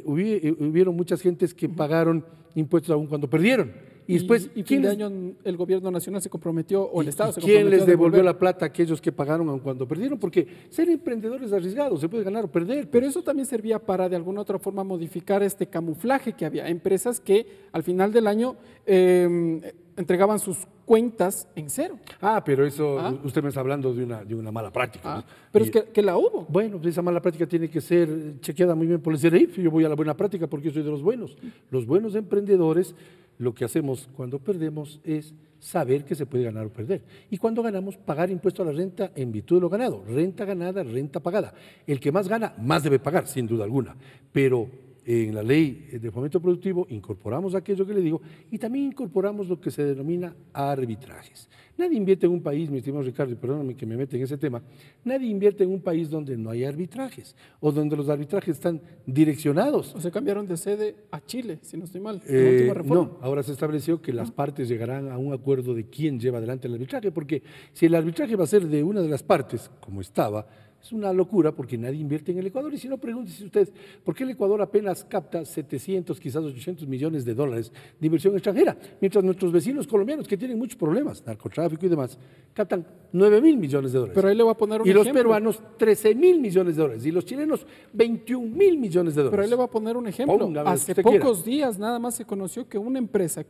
hubieron muchas gentes que pagaron impuestos aún cuando perdieron. Y después, y fin de año el gobierno nacional se comprometió, o el Estado se comprometió. ¿Quién les devolvió la plata a aquellos que pagaron aun cuando perdieron? Porque ser emprendedores arriesgados, se puede ganar o perder. Pero eso también servía para de alguna otra forma modificar este camuflaje que había. Empresas que al final del año entregaban sus cuentas en cero. Pero eso, usted me está hablando de una mala práctica. ¿No? Pero es que la hubo. Bueno, pues esa mala práctica tiene que ser chequeada muy bien por el CREIF. Yo voy a la buena práctica porque yo soy de los buenos. Los buenos emprendedores, lo que hacemos cuando perdemos es saber que se puede ganar o perder. Y cuando ganamos, pagar impuesto a la renta en virtud de lo ganado. Renta ganada, renta pagada. El que más gana, más debe pagar, sin duda alguna. Pero en la ley de fomento productivo incorporamos aquello que le digo y también incorporamos lo que se denomina arbitrajes. Nadie invierte en un país, mi estimado Ricardo, y perdóname que me mete en ese tema, nadie invierte en un país donde no hay arbitrajes o donde los arbitrajes están direccionados. O se cambiaron de sede a Chile, si no estoy mal, en la última reforma. No, ahora se estableció que las partes llegarán a un acuerdo de quién lleva adelante el arbitraje, porque si el arbitraje va a ser de una de las partes, como estaba, es una locura porque nadie invierte en el Ecuador. Y si no, pregúntese usted, ¿por qué el Ecuador apenas capta 700, quizás 800 millones de dólares de inversión extranjera? Mientras nuestros vecinos colombianos, que tienen muchos problemas, narcotráfico y demás, captan 9.000 millones de dólares. Pero ahí le voy a poner un ejemplo. Y los peruanos, 13.000 millones de dólares. Y los chilenos, 21.000 millones de dólares. Pero ahí le voy a poner un ejemplo. Hace pocos días nada más se conoció que una empresa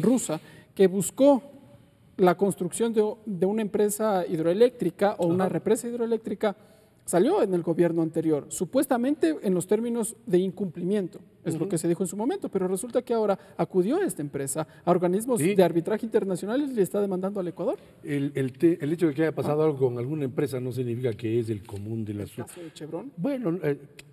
rusa que buscó la construcción de una empresa hidroeléctrica o una represa hidroeléctrica salió en el gobierno anterior, supuestamente en los términos de incumplimiento, es lo que se dijo en su momento, pero resulta que ahora acudió esta empresa a organismos de arbitraje internacionales y le está demandando al Ecuador. El hecho de que haya pasado algo con alguna empresa no significa que es el común de las... ¿El caso de Chevron? Bueno,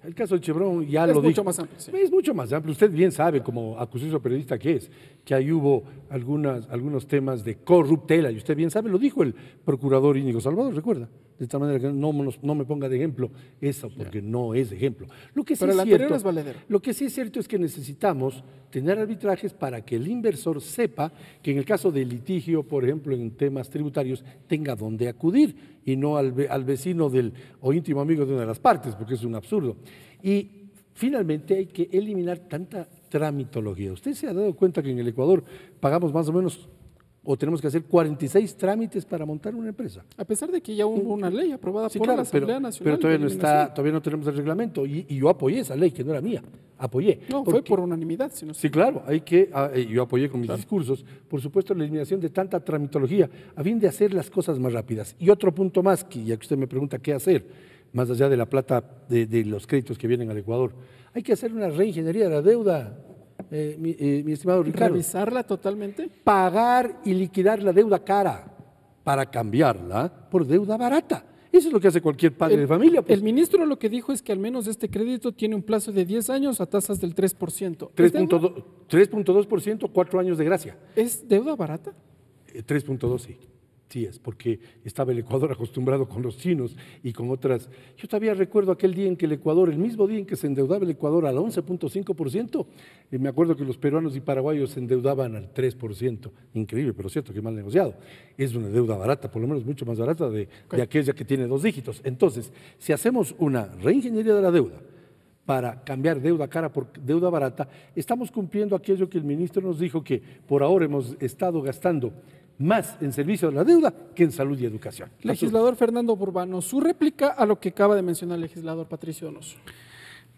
el caso de Chevron ya lo dijo. Es mucho más amplio. Sí. Es mucho más amplio. Usted bien sabe, como acusador periodista que es, que ahí hubo algunos temas de corruptela, y usted bien sabe, lo dijo el procurador Íñigo Salvador, ¿recuerda? De esta manera que no me ponga de ejemplo eso, porque no es de ejemplo. Pero el anterior es valedero. Lo que sí es cierto es que necesitamos tener arbitrajes para que el inversor sepa que en el caso de litigio, por ejemplo, en temas tributarios, tenga dónde acudir y no al vecino o íntimo amigo de una de las partes, porque es un absurdo. Y finalmente hay que eliminar tanta tramitología. Usted se ha dado cuenta que en el Ecuador pagamos más o menos, o tenemos que hacer 46 trámites para montar una empresa. A pesar de que ya hubo una ley aprobada por la Asamblea Nacional. Pero todavía no tenemos el reglamento y yo apoyé esa ley, que no era mía, apoyé. No, fue por unanimidad. Si no sí, claro, yo apoyé con mis discursos, por supuesto, la eliminación de tanta tramitología, a fin de hacer las cosas más rápidas. Y otro punto más, que ya que usted me pregunta qué hacer, más allá de la plata de los créditos que vienen al Ecuador, hay que hacer una reingeniería de la deuda. Mi estimado Ricardo. ¿Revisarla totalmente? Pagar y liquidar la deuda cara para cambiarla por deuda barata. Eso es lo que hace cualquier padre de familia. Pues. El ministro lo que dijo es que al menos este crédito tiene un plazo de 10 años a tasas del 3%. 3.2%, 4 años de gracia. ¿Es deuda barata? 3.2, sí. Sí es, porque estaba el Ecuador acostumbrado con los chinos y con otras. Yo todavía recuerdo aquel día en que el Ecuador, el mismo día en que se endeudaba el Ecuador al 11.5%, me acuerdo que los peruanos y paraguayos se endeudaban al 3%. Increíble, pero cierto que mal negociado. Es una deuda barata, por lo menos mucho más barata de aquella que tiene 2 dígitos. Entonces, si hacemos una reingeniería de la deuda para cambiar deuda cara por deuda barata, estamos cumpliendo aquello que el ministro nos dijo, que por ahora hemos estado gastando más en servicio de la deuda que en salud y educación. Legislador Fernando Burbano, su réplica a lo que acaba de mencionar el legislador Patricio Donoso.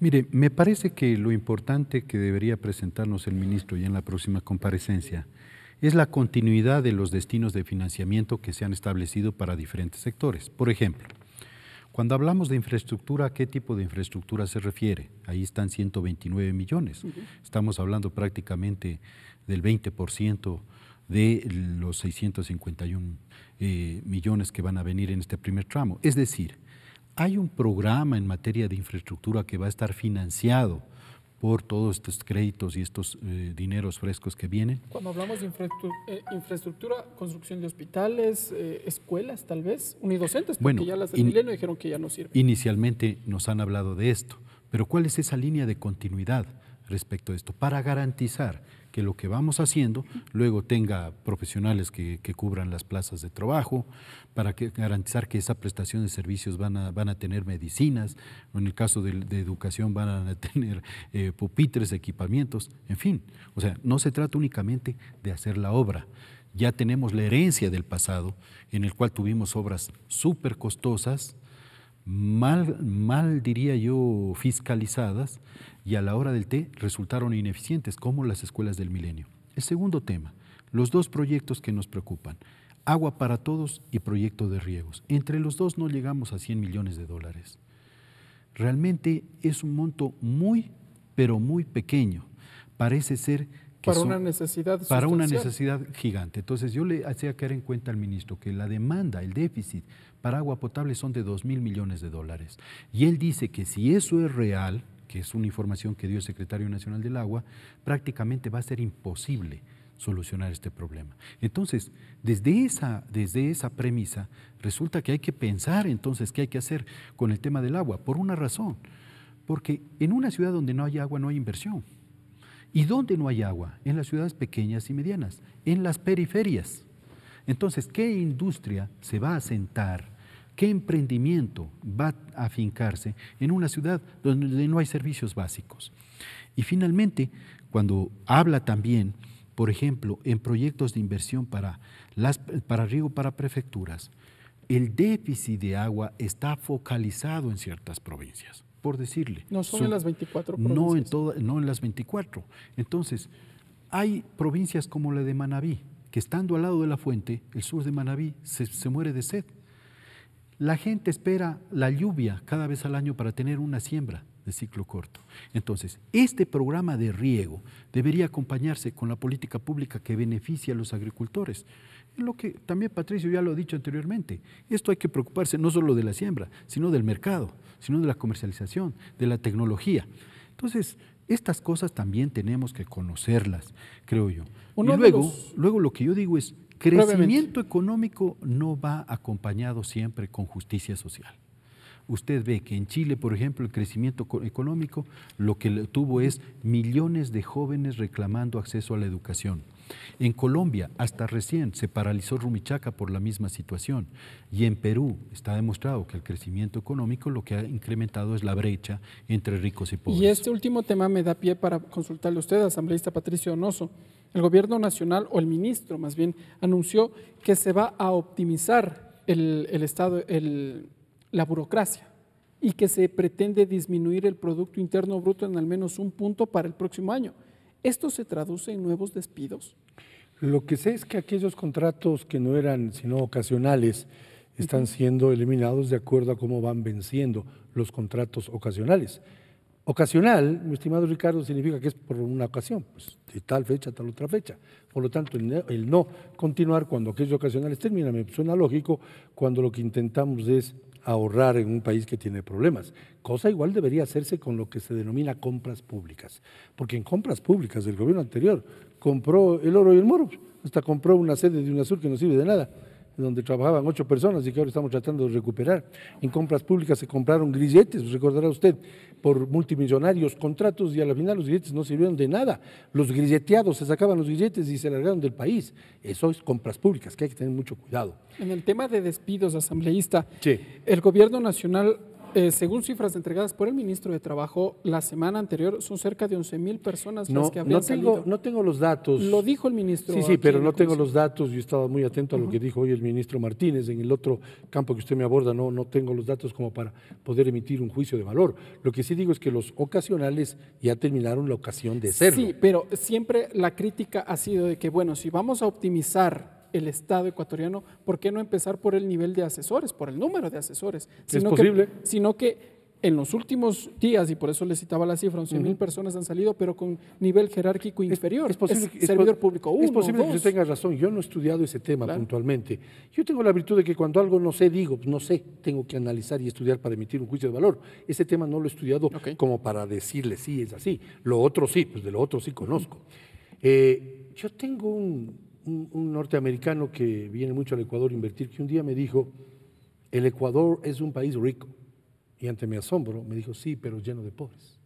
Mire, me parece que lo importante que debería presentarnos el ministro ya en la próxima comparecencia es la continuidad de los destinos de financiamiento que se han establecido para diferentes sectores. Por ejemplo, cuando hablamos de infraestructura, ¿a qué tipo de infraestructura se refiere? Ahí están 129 millones. Estamos hablando prácticamente del 20% de los 651 millones que van a venir en este primer tramo. Es decir, hay un programa en materia de infraestructura que va a estar financiado por todos estos créditos y estos dineros frescos que vienen. Cuando hablamos de infraestructura, construcción de hospitales, escuelas tal vez, unidocentes, porque bueno, ya las del Milenio dijeron que ya no sirven. Inicialmente nos han hablado de esto, pero ¿cuál es esa línea de continuidad respecto a esto? Para garantizar que lo que vamos haciendo luego tenga profesionales que cubran las plazas de trabajo, para garantizar que esa prestación de servicios van a tener medicinas, o en el caso de educación van a tener pupitres, equipamientos, en fin. O sea, no se trata únicamente de hacer la obra. Ya tenemos la herencia del pasado, en el cual tuvimos obras súper costosas, mal diría yo fiscalizadas, y a la hora del té resultaron ineficientes, como las escuelas del milenio. El segundo tema, los dos proyectos que nos preocupan, Agua para Todos y proyecto de riegos. Entre los dos no llegamos a 100 millones de dólares. Realmente es un monto muy, pero muy pequeño. Parece ser que para una necesidad para una necesidad gigante. Entonces yo le hacía caer en cuenta al ministro que la demanda, el déficit para agua potable son de 2.000 millones de dólares. Y él dice que si eso es real, que es una información que dio el secretario nacional del agua, prácticamente va a ser imposible solucionar este problema. Entonces, desde esa premisa, resulta que hay que pensar entonces qué hay que hacer con el tema del agua, por una razón, porque en una ciudad donde no hay agua no hay inversión. ¿Y dónde no hay agua? En las ciudades pequeñas y medianas, en las periferias. Entonces, ¿qué industria se va a asentar? ¿Qué emprendimiento va a afincarse en una ciudad donde no hay servicios básicos? Y finalmente, cuando habla también, por ejemplo, en proyectos de inversión para riego para prefecturas, el déficit de agua está focalizado en ciertas provincias, por decirle. No son en las 24 provincias. No en las 24. Entonces, hay provincias como la de Manabí, que estando al lado de la fuente, el sur de Manabí, se muere de sed. La gente espera la lluvia cada vez al año para tener una siembra de ciclo corto. Entonces, este programa de riego debería acompañarse con la política pública que beneficie a los agricultores. Lo que también Patricio ya lo ha dicho anteriormente, esto hay que preocuparse no solo de la siembra, sino del mercado, sino de la comercialización, de la tecnología. Entonces, estas cosas también tenemos que conocerlas, creo yo. Y luego lo que yo digo es, crecimiento económico no va acompañado siempre con justicia social. Usted ve que en Chile, por ejemplo, el crecimiento económico lo que tuvo es millones de jóvenes reclamando acceso a la educación. En Colombia, hasta recién, se paralizó Rumichaca por la misma situación. Y en Perú está demostrado que el crecimiento económico lo que ha incrementado es la brecha entre ricos y pobres. Y este último tema me da pie para consultarle a usted, asambleísta Patricio Donoso. El gobierno nacional, o el ministro más bien, anunció que se va a optimizar la burocracia y que se pretende disminuir el Producto Interno Bruto en al menos 1 punto para el próximo año. ¿Esto se traduce en nuevos despidos? Lo que sé es que aquellos contratos que no eran sino ocasionales están siendo eliminados de acuerdo a cómo van venciendo los contratos ocasionales. Ocasional, mi estimado Ricardo, significa que es por una ocasión, pues, de tal fecha a tal otra fecha. Por lo tanto, el no continuar cuando aquellos ocasionales terminan me suena lógico cuando lo que intentamos es ahorrar en un país que tiene problemas. Cosa igual debería hacerse con lo que se denomina compras públicas, porque en compras públicas del gobierno anterior compró el oro y el moro, hasta compró una sede de UNASUR que no sirve de nada, donde trabajaban 8 personas y que ahora estamos tratando de recuperar. En compras públicas se compraron grilletes, recordará usted, por multimillonarios contratos y a la final los grilletes no sirvieron de nada. Los grilleteados se sacaban los grilletes y se largaron del país. Eso es compras públicas, que hay que tener mucho cuidado. En el tema de despidos, asambleísta, sí. El gobierno nacional, según cifras entregadas por el ministro de Trabajo, la semana anterior son cerca de 11,000 personas las que habrían salido. No tengo los datos. Lo dijo el ministro. Sí, pero no tengo los datos. Yo estaba muy atento a lo que dijo hoy el ministro Martínez. En el otro campo que usted me aborda no tengo los datos como para poder emitir un juicio de valor. Lo que sí digo es que los ocasionales ya terminaron la ocasión de serlo. Sí, pero siempre la crítica ha sido de que, bueno, si vamos a optimizar el Estado ecuatoriano, ¿por qué no empezar por el nivel de asesores, por el número de asesores? Es posible. Sino que en los últimos días, y por eso le citaba la cifra, 11,000 personas han salido, pero con nivel jerárquico inferior. Servidor público 1, es posible 2. que usted tenga razón. Yo no he estudiado ese tema puntualmente. Yo tengo la virtud de que cuando algo no sé, digo, no sé, tengo que analizar y estudiar para emitir un juicio de valor. Ese tema no lo he estudiado como para decirle sí, es así. Lo otro sí, pues de lo otro sí conozco. Yo tengo un norteamericano que viene mucho al Ecuador a invertir, que un día me dijo, el Ecuador es un país rico. Y ante mi asombro me dijo, sí, pero lleno de pobres.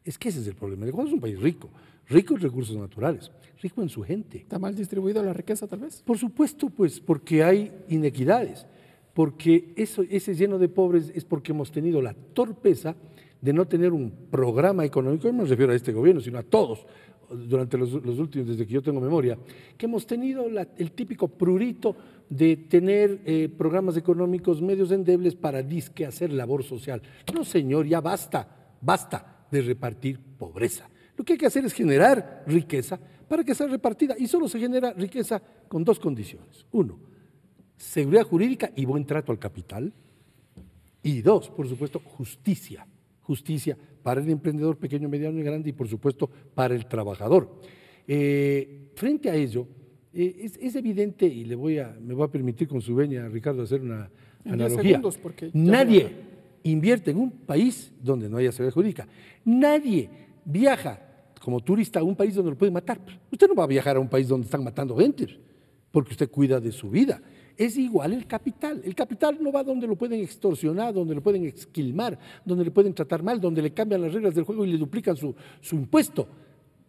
Es que ese es el problema. El Ecuador es un país rico, rico en recursos naturales, rico en su gente. ¿Está mal distribuida la riqueza tal vez? Por supuesto, pues, porque hay inequidades, porque ese lleno de pobres es porque hemos tenido la torpeza de no tener un programa económico, no me refiero a este gobierno, sino a todos, durante los últimos, desde que yo tengo memoria, que hemos tenido el típico prurito de tener programas económicos medios endebles para disque hacer labor social. No, señor, ya basta de repartir pobreza. Lo que hay que hacer es generar riqueza para que sea repartida, y solo se genera riqueza con dos condiciones. Uno, seguridad jurídica y buen trato al capital. Y dos, por supuesto, justicia. Justicia para el emprendedor pequeño, mediano y grande, y por supuesto para el trabajador. Frente a ello, es evidente, y me voy a permitir con su venia, Ricardo, hacer una analogía. Nadie invierte en un país donde no haya seguridad jurídica. Nadie viaja como turista a un país donde lo pueden matar. Usted no va a viajar a un país donde están matando gente, porque usted cuida de su vida. Es igual el capital. El capital no va donde lo pueden extorsionar, donde lo pueden esquilmar, donde le pueden tratar mal, donde le cambian las reglas del juego y le duplican su impuesto.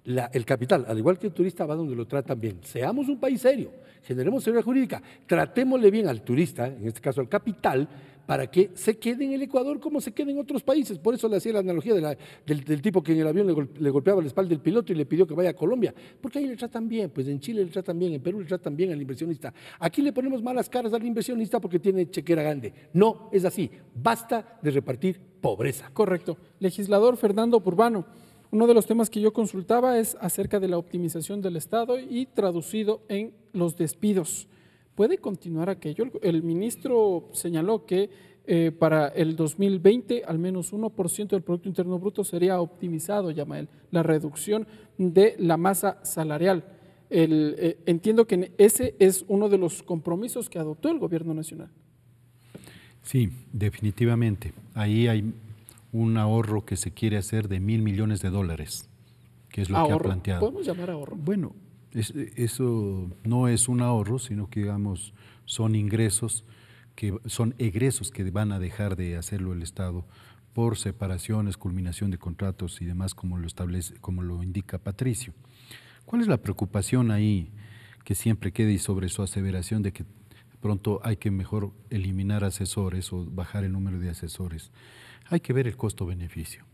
El capital, al igual que el turista, va donde lo tratan bien. Seamos un país serio, generemos seguridad jurídica, tratémosle bien al turista, en este caso al capital, para que se quede en el Ecuador como se quede en otros países. Por eso le hacía la analogía del tipo que en el avión le golpeaba la espalda del piloto y le pidió que vaya a Colombia, porque ahí le tratan bien, pues en Chile le tratan bien, en Perú le tratan bien al inversionista. Aquí le ponemos malas caras al inversionista porque tiene chequera grande. No es así, basta de repartir pobreza. Correcto. Legislador Fernando Burbano, uno de los temas que yo consultaba es acerca de la optimización del Estado y traducido en los despidos. ¿Puede continuar aquello? El ministro señaló que para el 2020 al menos 1% del Producto Interno Bruto sería optimizado, llama él, la reducción de la masa salarial. Entiendo que ese es uno de los compromisos que adoptó el gobierno nacional. Sí, definitivamente. Ahí hay un ahorro que se quiere hacer de $1.000 millones, que es lo que ha planteado. ¿Podemos llamar ahorro? Bueno, eso no es un ahorro, sino que, digamos, son ingresos, que son egresos que van a dejar de hacerlo el Estado por separaciones, culminación de contratos y demás, como lo indica Patricio. ¿Cuál es la preocupación ahí que siempre queda y sobre su aseveración de que pronto hay que mejor eliminar asesores o bajar el número de asesores? Hay que ver el costo-beneficio.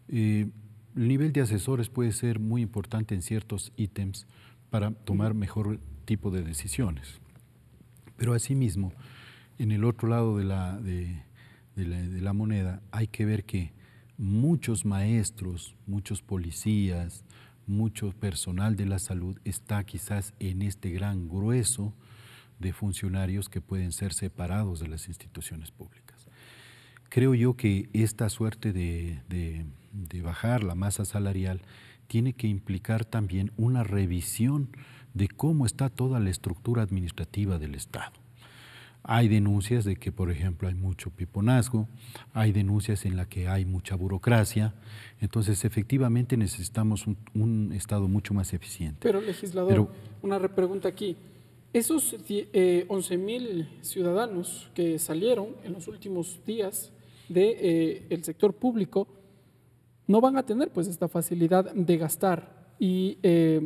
El nivel de asesores puede ser muy importante en ciertos ítems para tomar mejor tipo de decisiones. Pero asimismo, en el otro lado de la moneda, hay que ver que muchos maestros, muchos policías, mucho personal de la salud está quizás en este gran grueso de funcionarios que pueden ser separados de las instituciones públicas. Creo yo que esta suerte de bajar la masa salarial tiene que implicar también una revisión de cómo está toda la estructura administrativa del Estado. Hay denuncias de que, por ejemplo, hay mucho piponazgo, hay denuncias en las que hay mucha burocracia, entonces efectivamente necesitamos un Estado mucho más eficiente. Pero, legislador, una pregunta aquí. Esos 11.000 ciudadanos que salieron en los últimos días del sector público no van a tener pues esta facilidad de gastar y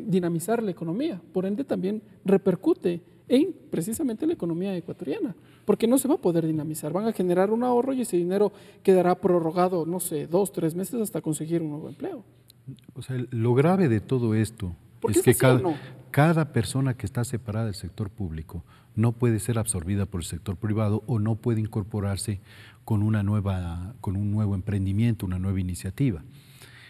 dinamizar la economía, por ende también repercute en precisamente la economía ecuatoriana, porque no se va a poder dinamizar, van a generar un ahorro y ese dinero quedará prorrogado, no sé, 2 o 3 meses hasta conseguir un nuevo empleo. O sea, lo grave de todo esto es que cada persona que está separada del sector público no puede ser absorbida por el sector privado o no puede incorporarse con un nuevo emprendimiento, una nueva iniciativa.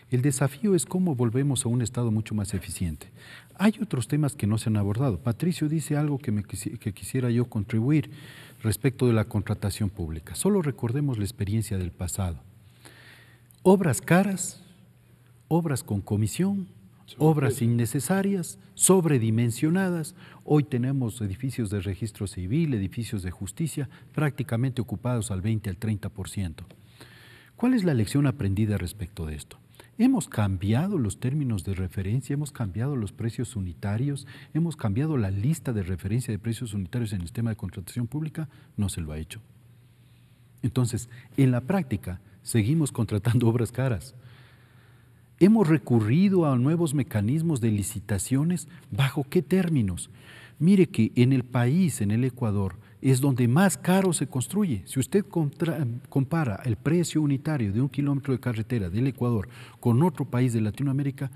El desafío es cómo volvemos a un Estado mucho más eficiente. Hay otros temas que no se han abordado. Patricio dice algo que quisiera yo contribuir respecto de la contratación pública. Solo recordemos la experiencia del pasado. Obras caras, obras con comisión, obras innecesarias, sobredimensionadas. Hoy tenemos edificios de registro civil, edificios de justicia, prácticamente ocupados al 20 al 30%. ¿Cuál es la lección aprendida respecto de esto? Hemos cambiado los términos de referencia, hemos cambiado los precios unitarios, hemos cambiado la lista de referencia de precios unitarios en el sistema de contratación pública, no se lo ha hecho. Entonces, en la práctica, seguimos contratando obras caras. Hemos recurrido a nuevos mecanismos de licitaciones. ¿Bajo qué términos? Mire que en el país, en el Ecuador, es donde más caro se construye. Si usted compara el precio unitario de 1 kilómetro de carretera del Ecuador con otro país de Latinoamérica,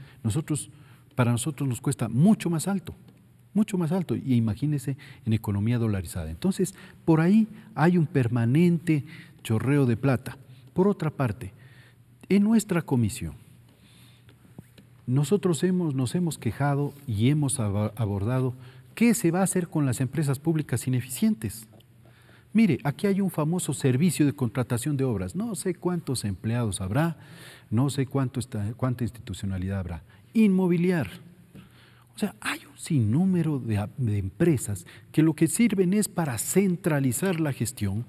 para nosotros nos cuesta mucho más alto, y imagínese en economía dolarizada. Entonces, por ahí hay un permanente chorreo de plata. Por otra parte, en nuestra comisión, nosotros nos hemos quejado y hemos abordado qué se va a hacer con las empresas públicas ineficientes. Mire, aquí hay un famoso servicio de contratación de obras. No sé cuántos empleados habrá, no sé cuánta institucionalidad habrá. Inmobiliar. O sea, hay un sinnúmero de empresas que lo que sirven es para centralizar la gestión,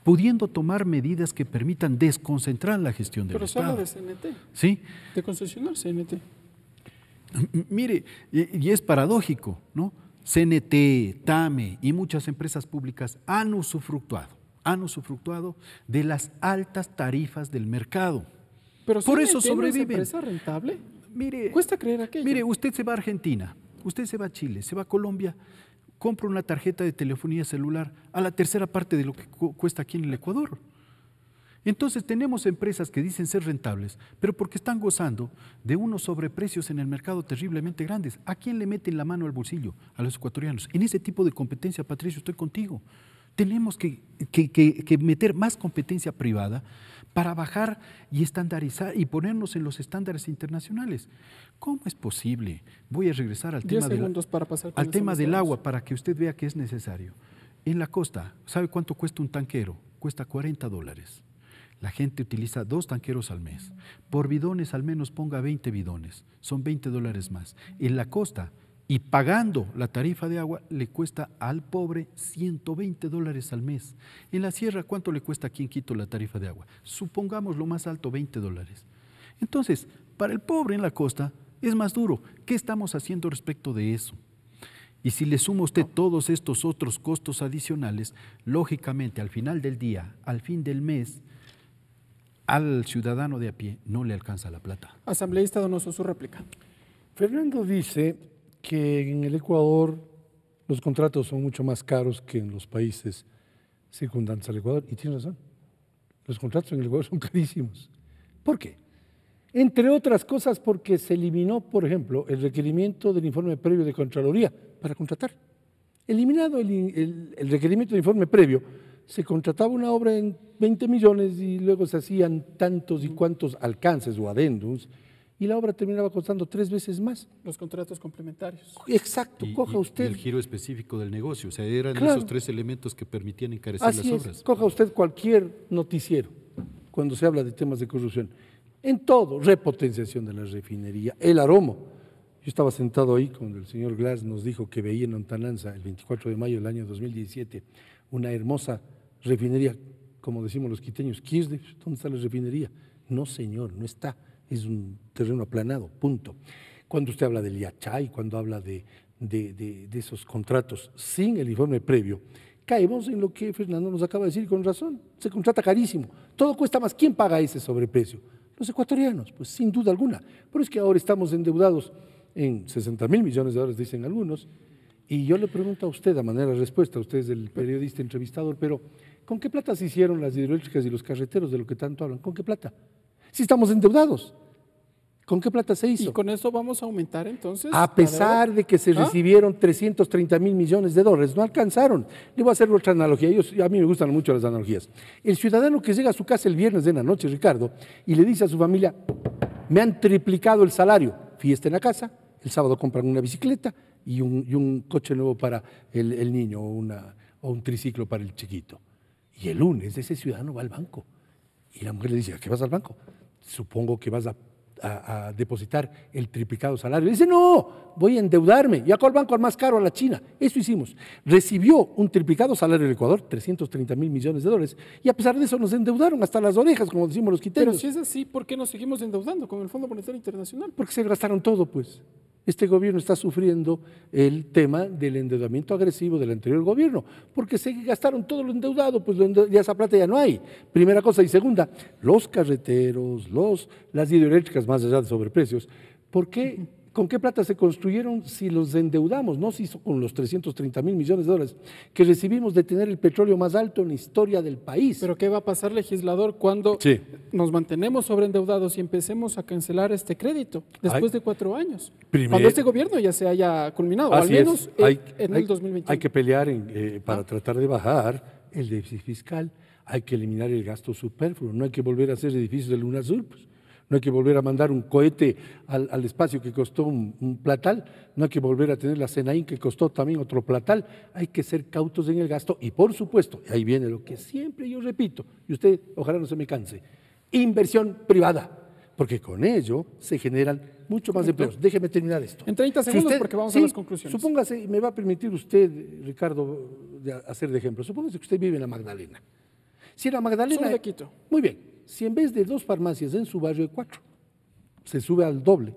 pudiendo tomar medidas que permitan desconcentrar la gestión del Estado. Pero solo de CNT. ¿Sí? De concesionar CNT. Mire, y es paradójico, ¿no? CNT, TAME y muchas empresas públicas han usufructuado de las altas tarifas del mercado. Pero por eso sobreviven. sobreviven. ¿No es empresa rentable? Mire, cuesta creer aquello. Mire, usted se va a Argentina, usted se va a Chile, se va a Colombia, compra una tarjeta de telefonía celular a la tercera parte de lo que cuesta aquí en el Ecuador. Entonces tenemos empresas que dicen ser rentables, pero porque están gozando de unos sobreprecios en el mercado terriblemente grandes. ¿A quién le meten la mano al bolsillo? A los ecuatorianos. En ese tipo de competencia, Patricio, estoy contigo. Tenemos que meter más competencia privada para bajar y estandarizar y ponernos en los estándares internacionales. ¿Cómo es posible? Voy a regresar al tema del agua para que usted vea que es necesario. En la costa, ¿sabe cuánto cuesta un tanquero? Cuesta $40. La gente utiliza 2 tanqueros al mes. Por bidones al menos ponga 20 bidones, son $20 más. En la costa, y pagando la tarifa de agua, le cuesta al pobre $120 al mes. En la sierra, ¿cuánto le cuesta aquí en Quito la tarifa de agua? Supongamos lo más alto, $20. Entonces, para el pobre en la costa es más duro. ¿Qué estamos haciendo respecto de eso? Y si le suma usted todos estos otros costos adicionales, lógicamente al final del día, al fin del mes, al ciudadano de a pie no le alcanza la plata. Asambleísta Donoso, su réplica. Fernando dice que en el Ecuador los contratos son mucho más caros que en los países circundantes al Ecuador, y tiene razón. Los contratos en el Ecuador son carísimos. ¿Por qué? Entre otras cosas porque se eliminó, por ejemplo, el requerimiento del informe previo de Contraloría para contratar. Eliminado el requerimiento de informe previo, se contrataba una obra en 20 millones y luego se hacían tantos y cuantos alcances o adendums y la obra terminaba costando 3 veces más. Los contratos complementarios. Exacto, coja usted. Y el giro específico del negocio, o sea, eran esos 3 elementos que permitían encarecer las obras. Coja usted cualquier noticiero cuando se habla de temas de corrupción. En todo, repotenciación de la refinería, el aromo. Yo estaba sentado ahí cuando el señor Glass nos dijo que veía en Lontananza el 24 de mayo del año 2017 una hermosa refinería, como decimos los quiteños, ¿dónde está la refinería? No, señor, no está, es un terreno aplanado, punto. Cuando usted habla del Yachay, cuando habla de esos contratos sin el informe previo, caemos en lo que Fernando nos acaba de decir con razón, se contrata carísimo, todo cuesta más. ¿Quién paga ese sobreprecio? Los ecuatorianos, pues sin duda alguna. Pero es que ahora estamos endeudados en 60.000 millones de dólares, dicen algunos, y yo le pregunto a usted, a manera de respuesta, usted es el periodista entrevistador, pero ¿con qué plata se hicieron las hidroeléctricas y los carreteros de lo que tanto hablan? ¿Con qué plata? Si estamos endeudados, ¿con qué plata se hizo? ¿Y con eso vamos a aumentar entonces? A pesar de que se recibieron 330.000 millones de dólares, no alcanzaron. Le voy a hacer otra analogía, a mí me gustan mucho las analogías. El ciudadano que llega a su casa el viernes de la noche, Ricardo, y le dice a su familia, me han triplicado el salario, fiesta en la casa, el sábado compran una bicicleta y un coche nuevo para el niño o un triciclo para el chiquito. Y el lunes ese ciudadano va al banco y la mujer le dice, ¿a qué vas al banco? Supongo que vas a depositar el triplicado salario. Le dice, no, voy a endeudarme. Y acá al banco al más caro, a la China. Eso hicimos. Recibió un triplicado salario del Ecuador, 330.000 millones de dólares. Y a pesar de eso nos endeudaron hasta las orejas, como decimos los quiteños. Pero si es así, ¿por qué nos seguimos endeudando con el Fondo Monetario Internacional? Porque se gastaron todo, pues. este gobierno está sufriendo el tema del endeudamiento agresivo del anterior gobierno, porque se gastaron todo lo endeudado, pues ya esa plata ya no hay. Primera cosa. Y segunda, los carreteros, las hidroeléctricas, más allá de sobreprecios, ¿por qué? ¿Con qué plata se construyeron si los endeudamos? No se hizo con los 330.000 millones de dólares que recibimos de tener el petróleo más alto en la historia del país. ¿Pero qué va a pasar, legislador, cuando nos mantenemos sobreendeudados y empecemos a cancelar este crédito después de 4 años? Cuando este gobierno ya se haya culminado, o al menos en el 2021. Hay que pelear para tratar de bajar el déficit fiscal, hay que eliminar el gasto superfluo, no hay que volver a hacer edificios de UNASUR, pues. No hay que volver a mandar un cohete al espacio que costó un platal, no hay que volver a tener la Senaín que costó también otro platal, hay que ser cautos en el gasto y por supuesto, ahí viene lo que siempre yo repito, y usted ojalá no se me canse, inversión privada, porque con ello se generan mucho más empleos. Déjeme terminar esto. En 30 segundos porque vamos a las conclusiones. Supóngase, me va a permitir usted, Ricardo, hacer de ejemplo, supóngase que usted vive en la Magdalena. Si en la Magdalena… Soy de Quito. Muy bien. Si en vez de 2 farmacias en su barrio hay 4, se sube al doble,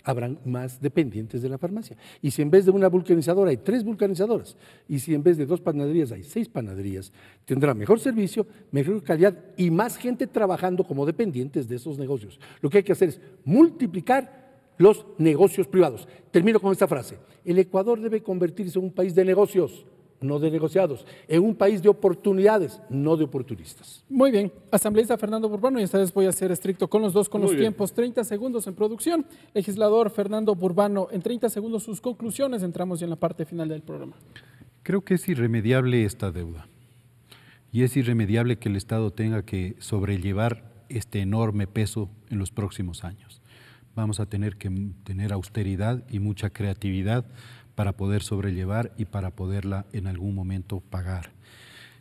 habrán más dependientes de la farmacia. Y si en vez de una vulcanizadora hay 3 vulcanizadoras, y si en vez de 2 panaderías hay 6 panaderías, tendrá mejor servicio, mejor calidad y más gente trabajando como dependientes de esos negocios. Lo que hay que hacer es multiplicar los negocios privados. Termino con esta frase. El Ecuador debe convertirse en un país de negocios, no de negociados, en un país de oportunidades, no de oportunistas. Muy bien, asambleísta Fernando Burbano, y esta vez voy a ser estricto con los dos, con los tiempos, 30 segundos en producción. Legislador Fernando Burbano, en 30 segundos sus conclusiones, entramos ya en la parte final del programa. Creo que es irremediable esta deuda y es irremediable que el Estado tenga que sobrellevar este enorme peso en los próximos años. Vamos a tener que tener austeridad y mucha creatividad para poder sobrellevar y para poderla en algún momento pagar.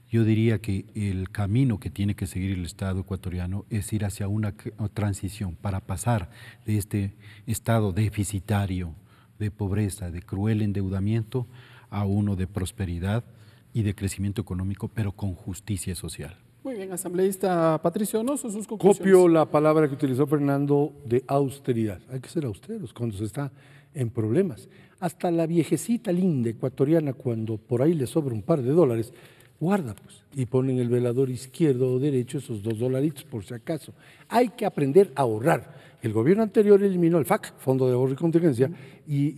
Yo diría que el camino que tiene que seguir el Estado ecuatoriano es ir hacia una transición para pasar de este estado deficitario, de pobreza, de cruel endeudamiento, a uno de prosperidad y de crecimiento económico, pero con justicia social. Muy bien, asambleísta Patricio Donoso, sus conclusiones. Copio la palabra que utilizó Fernando de austeridad. Hay que ser austeros cuando se está en problemas. Hasta la viejecita linda ecuatoriana, cuando por ahí le sobra un par de dólares, guarda pues, y pone en el velador izquierdo o derecho esos $2 por si acaso. Hay que aprender a ahorrar. El gobierno anterior eliminó el FAC, Fondo de Ahorro y Contingencia, y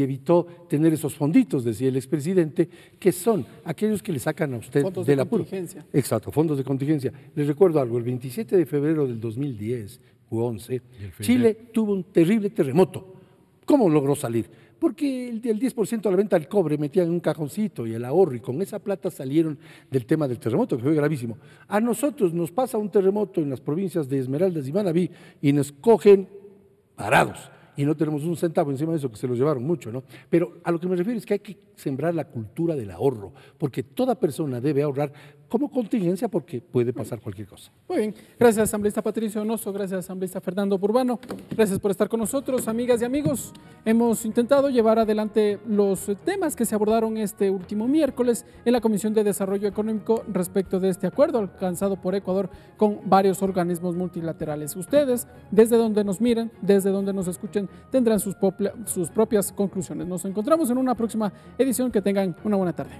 evitó tener esos fonditos, decía el expresidente, que son aquellos que le sacan a usted fondos del de apuro. Contingencia. Exacto, fondos de contingencia. Les recuerdo algo, el 27 de febrero del 2010 u 11, Chile tuvo un terrible terremoto. ¿Cómo logró salir? Porque el 10% a la venta del cobre metían en un cajoncito y el ahorro, y con esa plata salieron del tema del terremoto, que fue gravísimo. A nosotros nos pasa un terremoto en las provincias de Esmeraldas y Manabí y nos cogen parados y no tenemos un centavo encima de eso, que se los llevaron mucho, ¿no? Pero a lo que me refiero es que hay que sembrar la cultura del ahorro, porque toda persona debe ahorrar como contingencia porque puede pasar cualquier cosa. Muy bien, gracias asambleísta Patricio Donoso, gracias asambleísta Fernando Burbano, gracias por estar con nosotros, amigas y amigos. Hemos intentado llevar adelante los temas que se abordaron este último miércoles en la Comisión de Desarrollo Económico respecto de este acuerdo alcanzado por Ecuador con varios organismos multilaterales. Ustedes, desde donde nos miren, desde donde nos escuchen, tendrán sus propias conclusiones. Nos encontramos en una próxima edición. Que tengan una buena tarde.